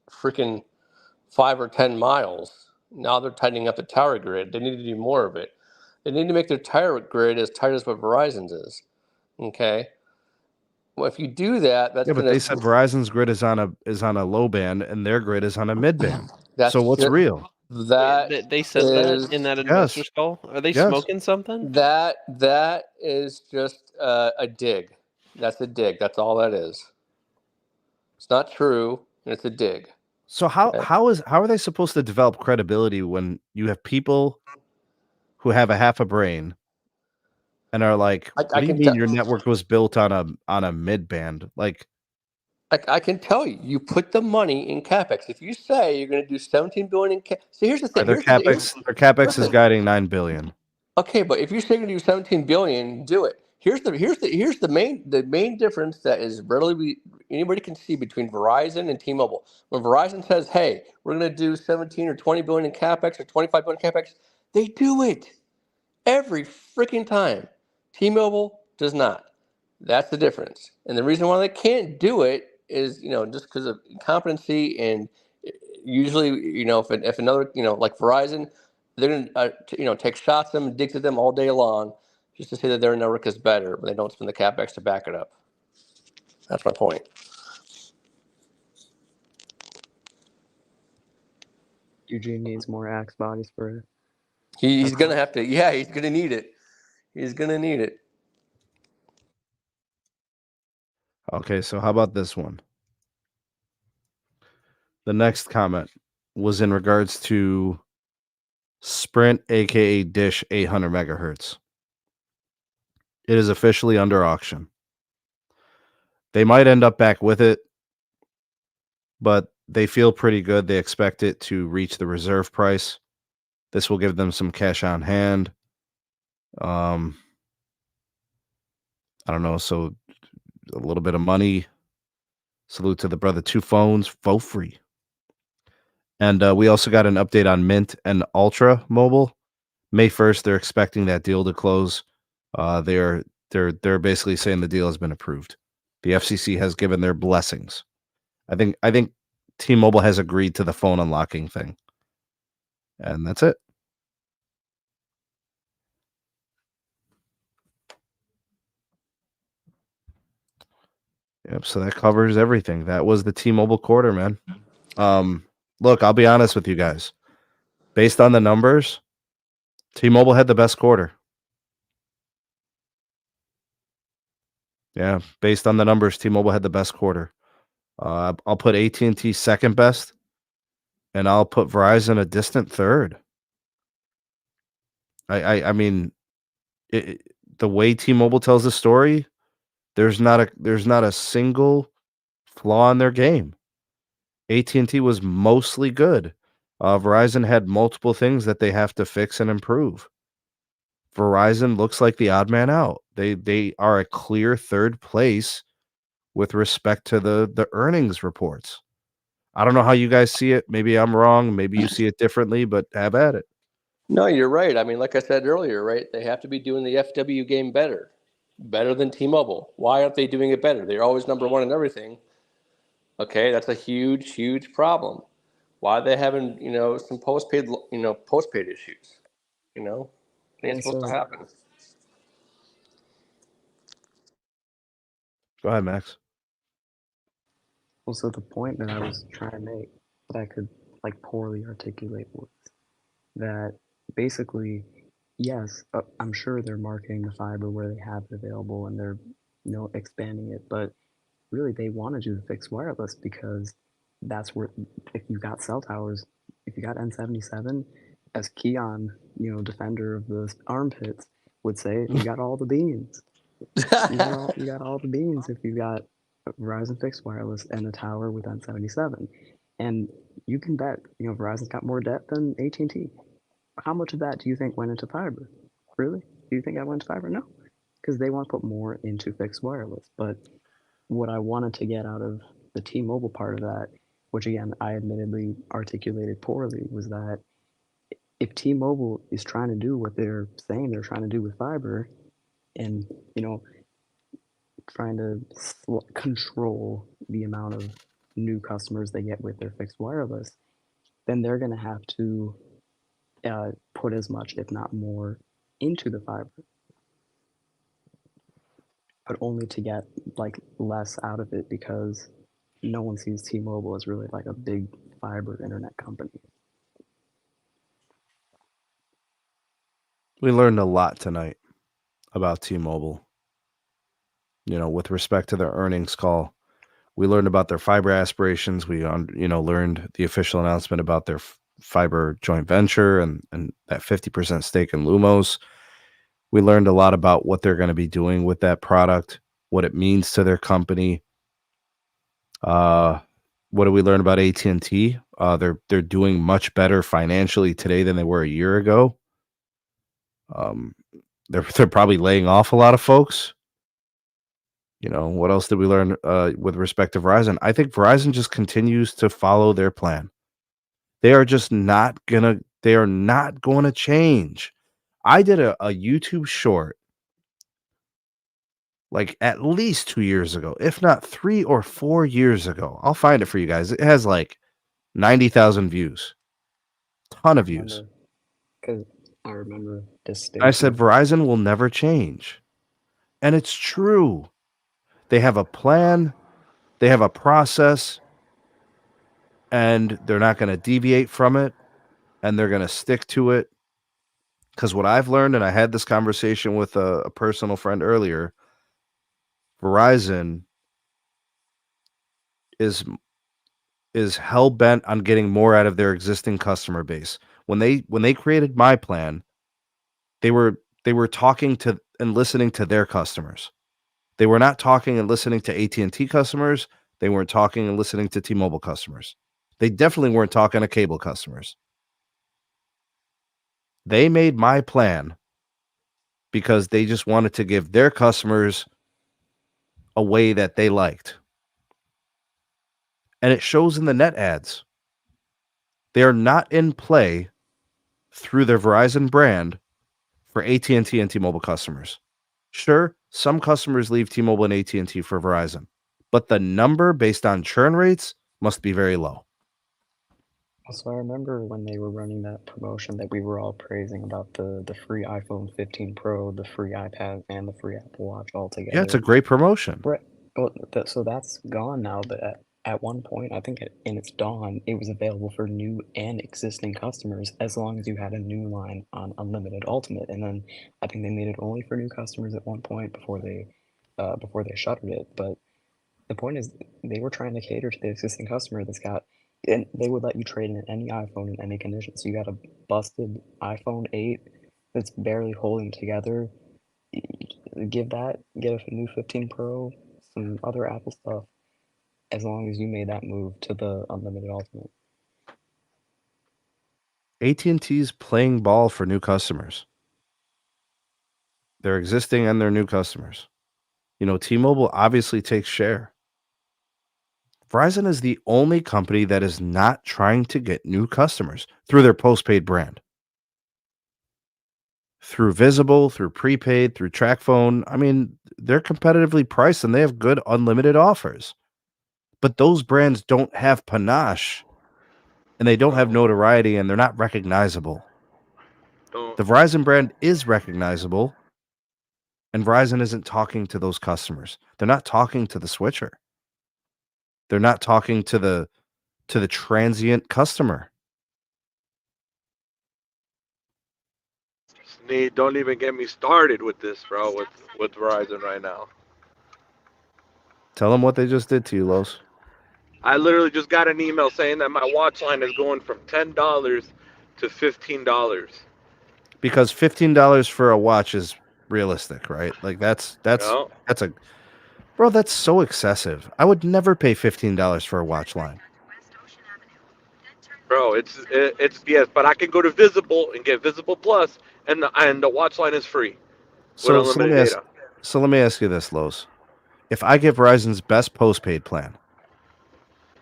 freaking 5 or 10 miles. Now they're tightening up the tower grid. They need to do more of it. They need to make their tower grid as tight as what Verizon's is. Okay. Well, if you do that, that's but they said Verizon's grid is on a low band and their grid is on a mid band. So what's real? That They said that in that investor's call. Are they smoking something? That is just a dig. That's a dig. That's all that is. It's not true. It's a dig. So how are they supposed to develop credibility when you have people who have a half a brain and are like, what do you mean your network was built on a mid band? Like, I can tell you, you put the money in capex. If you say you're going to do 17 billion in capex, so here's the thing. Their capex is listen. guiding 9 billion. Okay, but if you're saying you're going to do 17 billion, do it. Here's the main difference that is readily anybody can see between Verizon and T-Mobile. When Verizon says, "Hey, we're going to do 17 or 20 billion in capex or 25 billion in capex," they do it every freaking time. T-Mobile does not. That's the difference. And the reason why they can't do it is, just because of incompetency. And usually, if another, like Verizon, they're going to, take shots at them and dig at them all day long just to say that their network is better, but they don't spend the capex to back it up. That's my point. Eugene needs more axe body spray. He's going to have to, he's going to need it. He's going to need it. Okay, so how about this one? The next comment was in regards to Sprint, aka Dish 800 megahertz. It is officially under auction. They might end up back with it, but they feel pretty good. They expect it to reach the reserve price. This will give them some cash on hand. I don't know, so a little bit of money. Salute to the brother. 2 phones for free. And we also got an update on Mint and Ultra Mobile. May 1st, they're expecting that deal to close. They're basically saying the deal has been approved. The FCC has given their blessings. I think T-Mobile has agreed to the phone unlocking thing. And that's it. Yep, so that covers everything. That was the T-Mobile quarter, man. Look, I'll be honest with you guys. Based on the numbers, T-Mobile had the best quarter. Yeah, based on the numbers, T-Mobile had the best quarter. I'll put AT&T second best, and I'll put Verizon a distant third. I mean, the way T-Mobile tells the story, there's not a single flaw in their game. AT&T was mostly good. Verizon had multiple things that they have to fix and improve. Verizon looks like the odd man out. They are a clear third place with respect to the earnings reports. I don't know how you guys see it. Maybe I'm wrong. Maybe you see it differently, but have at it. No, you're right. I mean, like I said earlier, right? They have to be doing the FW game better than T-Mobile. Why aren't they doing it better? They're always number one in everything. Okay, that's a huge, huge problem. Why are they having, some postpaid issues? It ain't supposed to happen. Go ahead, Max. Also, the point that I was trying to make that I could poorly articulate was that basically, yes, I'm sure they're marketing the fiber where they have it available and they're expanding it, but really they want to do the fixed wireless because that's where, if you got cell towers, if you got N77, as Keon, defender of the armpits would say, you got all the beans. you got all the beans if you got Verizon fixed wireless and a tower with N77. And you can bet, Verizon's got more debt than AT&T. How much of that do you think went into fiber? Really? Do you think that went into fiber? No, because they want to put more into fixed wireless. But what I wanted to get out of the T-Mobile part of that, which again, I admittedly articulated poorly, was that if T-Mobile is trying to do what they're saying they're trying to do with fiber and, trying to control the amount of new customers they get with their fixed wireless, then they're going to have to put as much, if not more, into the fiber, but only to get less out of it because no one sees T-Mobile as really a big fiber internet company. We learned a lot tonight about T-Mobile. With respect to their earnings call, we learned about their fiber aspirations. We learned the official announcement about their fiber joint venture and that 50% stake in Lumos. We learned a lot about what they're going to be doing with that product, what it means to their company. What do we learn about AT&T? They're doing much better financially today than they were a year ago. They're probably laying off a lot of folks. What else did we learn with respect to Verizon? I think Verizon just continues to follow their plan. They are not gonna change. I did a YouTube short like at least 2 years ago, if not 3 or 4 years ago. I'll find it for you guys. It has like 90,000 views. Ton of views. Because I remember I said distinctly. Verizon will never change. And it's true. They have a plan, they have a process, and they're not going to deviate from it, and they're going to stick to it. Because what I've learned, and I had this conversation with a personal friend earlier, Verizon is hell bent on getting more out of their existing customer base. When they created my plan, they were talking to and listening to their customers. They were not talking and listening to AT&T customers. They weren't talking and listening to T-Mobile customers. They definitely weren't talking to cable customers. They made my plan because they just wanted to give their customers a way that they liked. And it shows in the net ads. They are not in play through their Verizon brand for AT&T and T-Mobile customers. Sure, some customers leave T-Mobile and AT&T for Verizon, but the number based on churn rates must be very low. So I remember when they were running that promotion that we were all praising about the free iPhone 15 Pro, the free iPad, and the free Apple Watch all together. Yeah, it's a great promotion. Right. Well, so that's gone now. But at one point, I think in its dawn, it was available for new and existing customers as long as you had a new line on Unlimited Ultimate. And then I think they made it only for new customers at one point before they shuttered it. But the point is, they were trying to cater to the existing customer that's got, and they would let you trade in any iPhone in any condition. So you got a busted iPhone 8 that's barely holding together. Get a new 15 Pro, some other Apple stuff, as long as you made that move to the Unlimited Ultimate. AT&T's playing ball for new customers. Their existing and their new customers. T-Mobile obviously takes share. Verizon is the only company that is not trying to get new customers through their postpaid brand. Through Visible, through prepaid, through TracFone. I mean, they're competitively priced and they have good unlimited offers. But those brands don't have panache and they don't have notoriety and they're not recognizable. The Verizon brand is recognizable and Verizon isn't talking to those customers. They're not talking to the switcher. They're not talking to the transient customer. Sneed, don't even get me started with this, bro, with Verizon right now. Tell them what they just did to you, Los. I literally just got an email saying that my watch line is going from $10 to $15. Because $15 for a watch is realistic, right? Like that's Yeah. bro, that's so excessive. I would never pay $15 for a watch line. Bro, it's yes, but I can go to Visible and get Visible Plus, and the watch line is free with unlimited data. So let me ask you this, Los. If I get Verizon's best postpaid plan,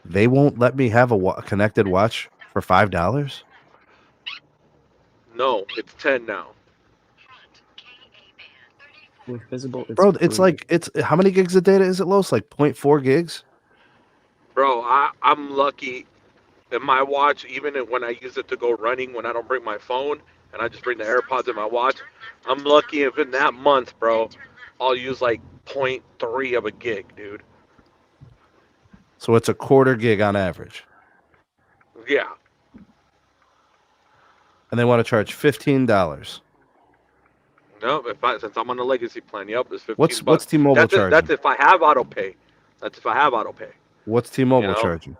they won't let me have a connected watch for $5? No, it's 10 now. With Visible, Bro, it's how many gigs of data is it, Los? Like 0.4 gigs? Bro, I'm lucky in my watch, even when I use it to go running when I don't bring my phone and I just bring the AirPods in my watch. I'm lucky if in that month, bro, I'll use like 0.3 of a gig, dude. So it's a quarter gig on average. Yeah. And they want to charge $15. No, since I'm on a legacy plan, yep, it's 15 What's bucks. T-Mobile charging? That's if I have auto pay. What's T-Mobile charging?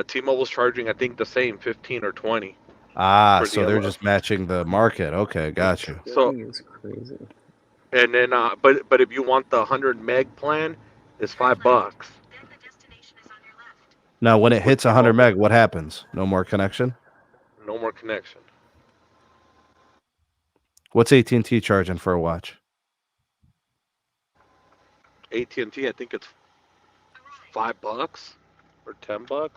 T-Mobile's charging, I think, the same, 15 or 20. So they're just matching the market. Okay, got you. So it's crazy. And then, but if you want the 100 meg plan, it's $5. Now, when it with hits 100 T-Mobile. meg, what happens? No more connection? No more connection. What's AT&T charging for a watch? AT&T, I think it's $5 or $10.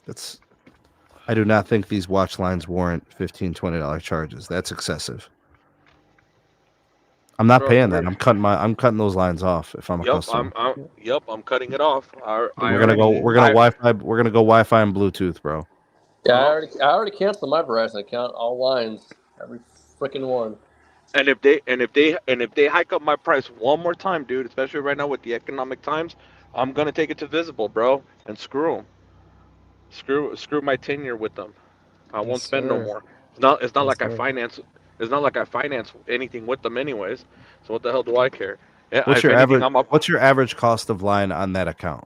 That's I do not think these watch lines warrant $15, $20 charges. That's excessive. I'm not Bro, paying that. I'm cutting those lines off if I'm a Yep, customer. I'm cutting it off. I We're gonna already, go. We're gonna Wi-Fi. We're gonna go Wi-Fi and Bluetooth, bro. Yeah, I already canceled my Verizon account, all lines, every freaking one. and if they hike up my price one more time, dude, especially right now with the economic times, I'm gonna take it to Visible, bro, and screw them. Screw my tenure with them. I Yes, won't spend no sir. more. It's not Yes, like I sir. finance. It's not like I finance anything with them, anyways. So what the hell do I care? Yeah, What's if your anything, average? I'm up, What's your average cost of line on that account?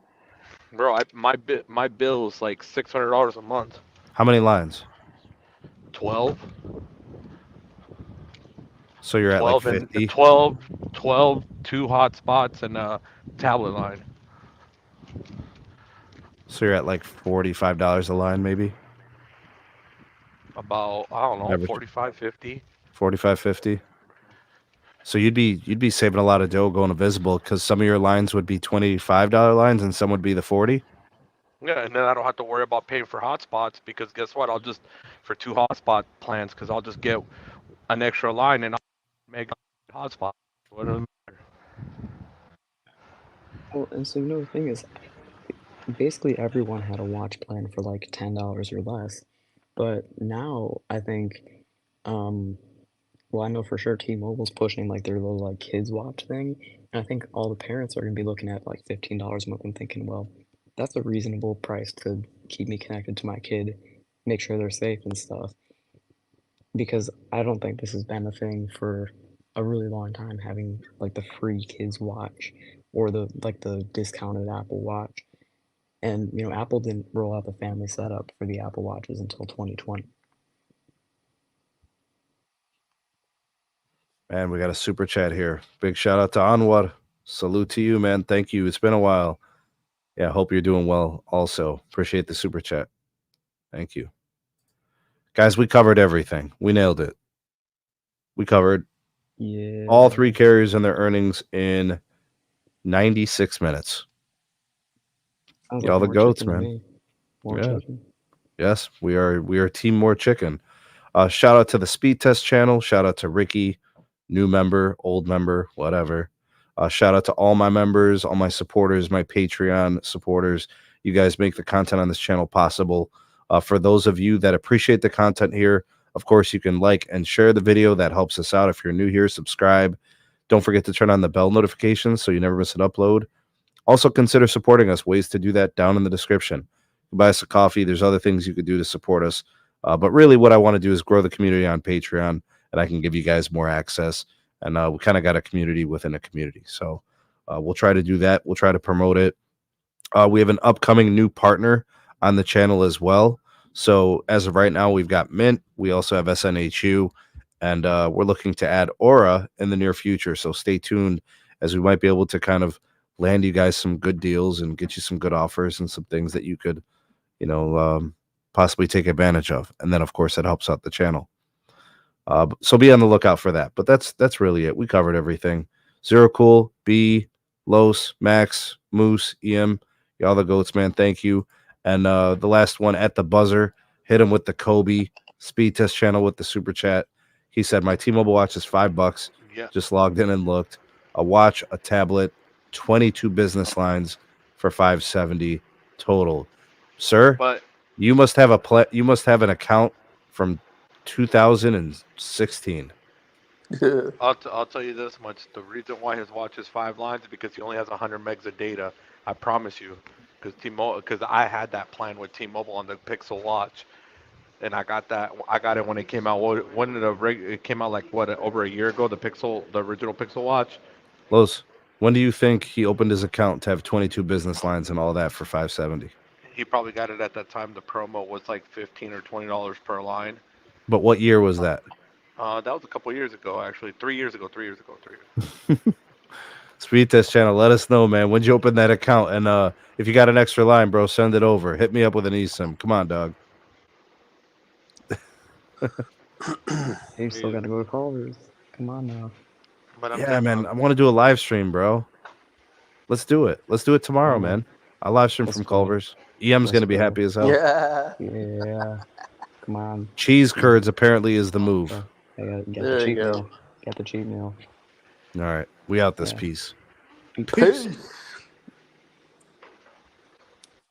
bro. My bill is like $600 a month. How many lines? 12, So you're at like 12 and 50. 12, 2 hotspots and a tablet line. So you're at like $45 a line, maybe. About, I don't know, Average 45, 50. 45, 50. So you'd be saving a lot of dough going to Visible because some of your lines would be $25 lines and some would be the 40. Yeah, and then I don't have to worry about paying for hotspots because guess what? I'll just for 2 hotspot plans because I'll just get an extra line and I'll make a hotspot. What does it matter? Well, and so the thing is, basically everyone had a watch plan for like $10 or less, but now I think, um, well, I know for sure T-Mobile's pushing like their little like kids watch thing, and I think all the parents are gonna be looking at like $15 a month and thinking, well, that's a reasonable price to keep me connected to my kid, make sure they're safe and stuff. Because I don't think this has been a thing for a really long time, having like the free kids watch or the discounted Apple Watch. And Apple didn't roll out the family setup for the Apple Watches until 2020. Man, we got a super chat here. Big shout out to Anwar. Salute to you, man. Thank you. It's been a while. Yeah, hope you're doing well also. Appreciate the super chat. Thank you. Guys, we covered everything. We nailed it. We covered all Yeah. three carriers and their earnings in 96 minutes. Sounds like Y'all the more goats, chicken to man. me. More Yeah. chicken. Yes, we are Team More Chicken. Shout out to the Speed Test channel. Shout out to Ricky, new member, old member, whatever. Shout out to all my members, all my supporters, my Patreon supporters. You guys make the content on this channel possible. For those of you that appreciate the content here, of course, you can like and share the video. That helps us out. If you're new here, subscribe. Don't forget to turn on the bell notifications so you never miss an upload. Also, consider supporting us. Ways to do that down in the description. Buy us a coffee. There's other things you could do to support us. But really, what I want to do is grow the community on Patreon, and I can give you guys more access. And we kind of got a community within a community. So we'll try to do that. We'll try to promote it. We have an upcoming new partner on the channel as well. So as of right now, we've got Mint. We also have SNHU. And we're looking to add Aura in the near future. So stay tuned as we might be able to kind of land you guys some good deals and get you some good offers and some things that you could, possibly take advantage of. And then, of course, it helps out the channel. So be on the lookout for that. But that's really it. We covered everything. Zero Cool, B, Los, Max, Moose, EM, y'all the goats, man. Thank you. And the last one at the buzzer, hit him with the Kobe Speed Test channel with the super chat. He said, my T-Mobile watch is $5. Yeah. Just logged in and looked. A watch, a tablet, 22 business lines for $570 total. Sir, But you must have you must have an account from 2016. I'll tell you this much: the reason why his watch is 5 lines is because he only has 100 megs of data. I promise you, because I had that plan with T-Mobile on the Pixel Watch, and I got that. I got it when it came out. When it came out like what over a year ago? The original Pixel Watch. Los, when do you think he opened his account to have 22 business lines and all that for 570? He probably got it at that time. The promo was like $15 or $20 per line. But what year was that? That was a couple years ago, actually. 3 years ago. 3 years ago. 3 years. It's Vitesse channel. Let us know, man. When'd you open that account? And if you got an extra line, bro, send it over. Hit me up with an eSIM. Come on, dog. Hey, you still Yeah. gotta go to Culver's. Come on now. But I'm Yeah, thinking man. about I want to do a live stream, bro. Let's do it. Let's do it tomorrow, Oh, man. I'll live stream let's from go. Culver's. EM's Let's gonna be go. happy as hell. Yeah. Yeah. Come on. Cheese curds apparently is the move. So, I gotta get There the you cheat go. meal. Get the cheat meal. All right, we out this Yeah. piece. Peace. Peace. Peace.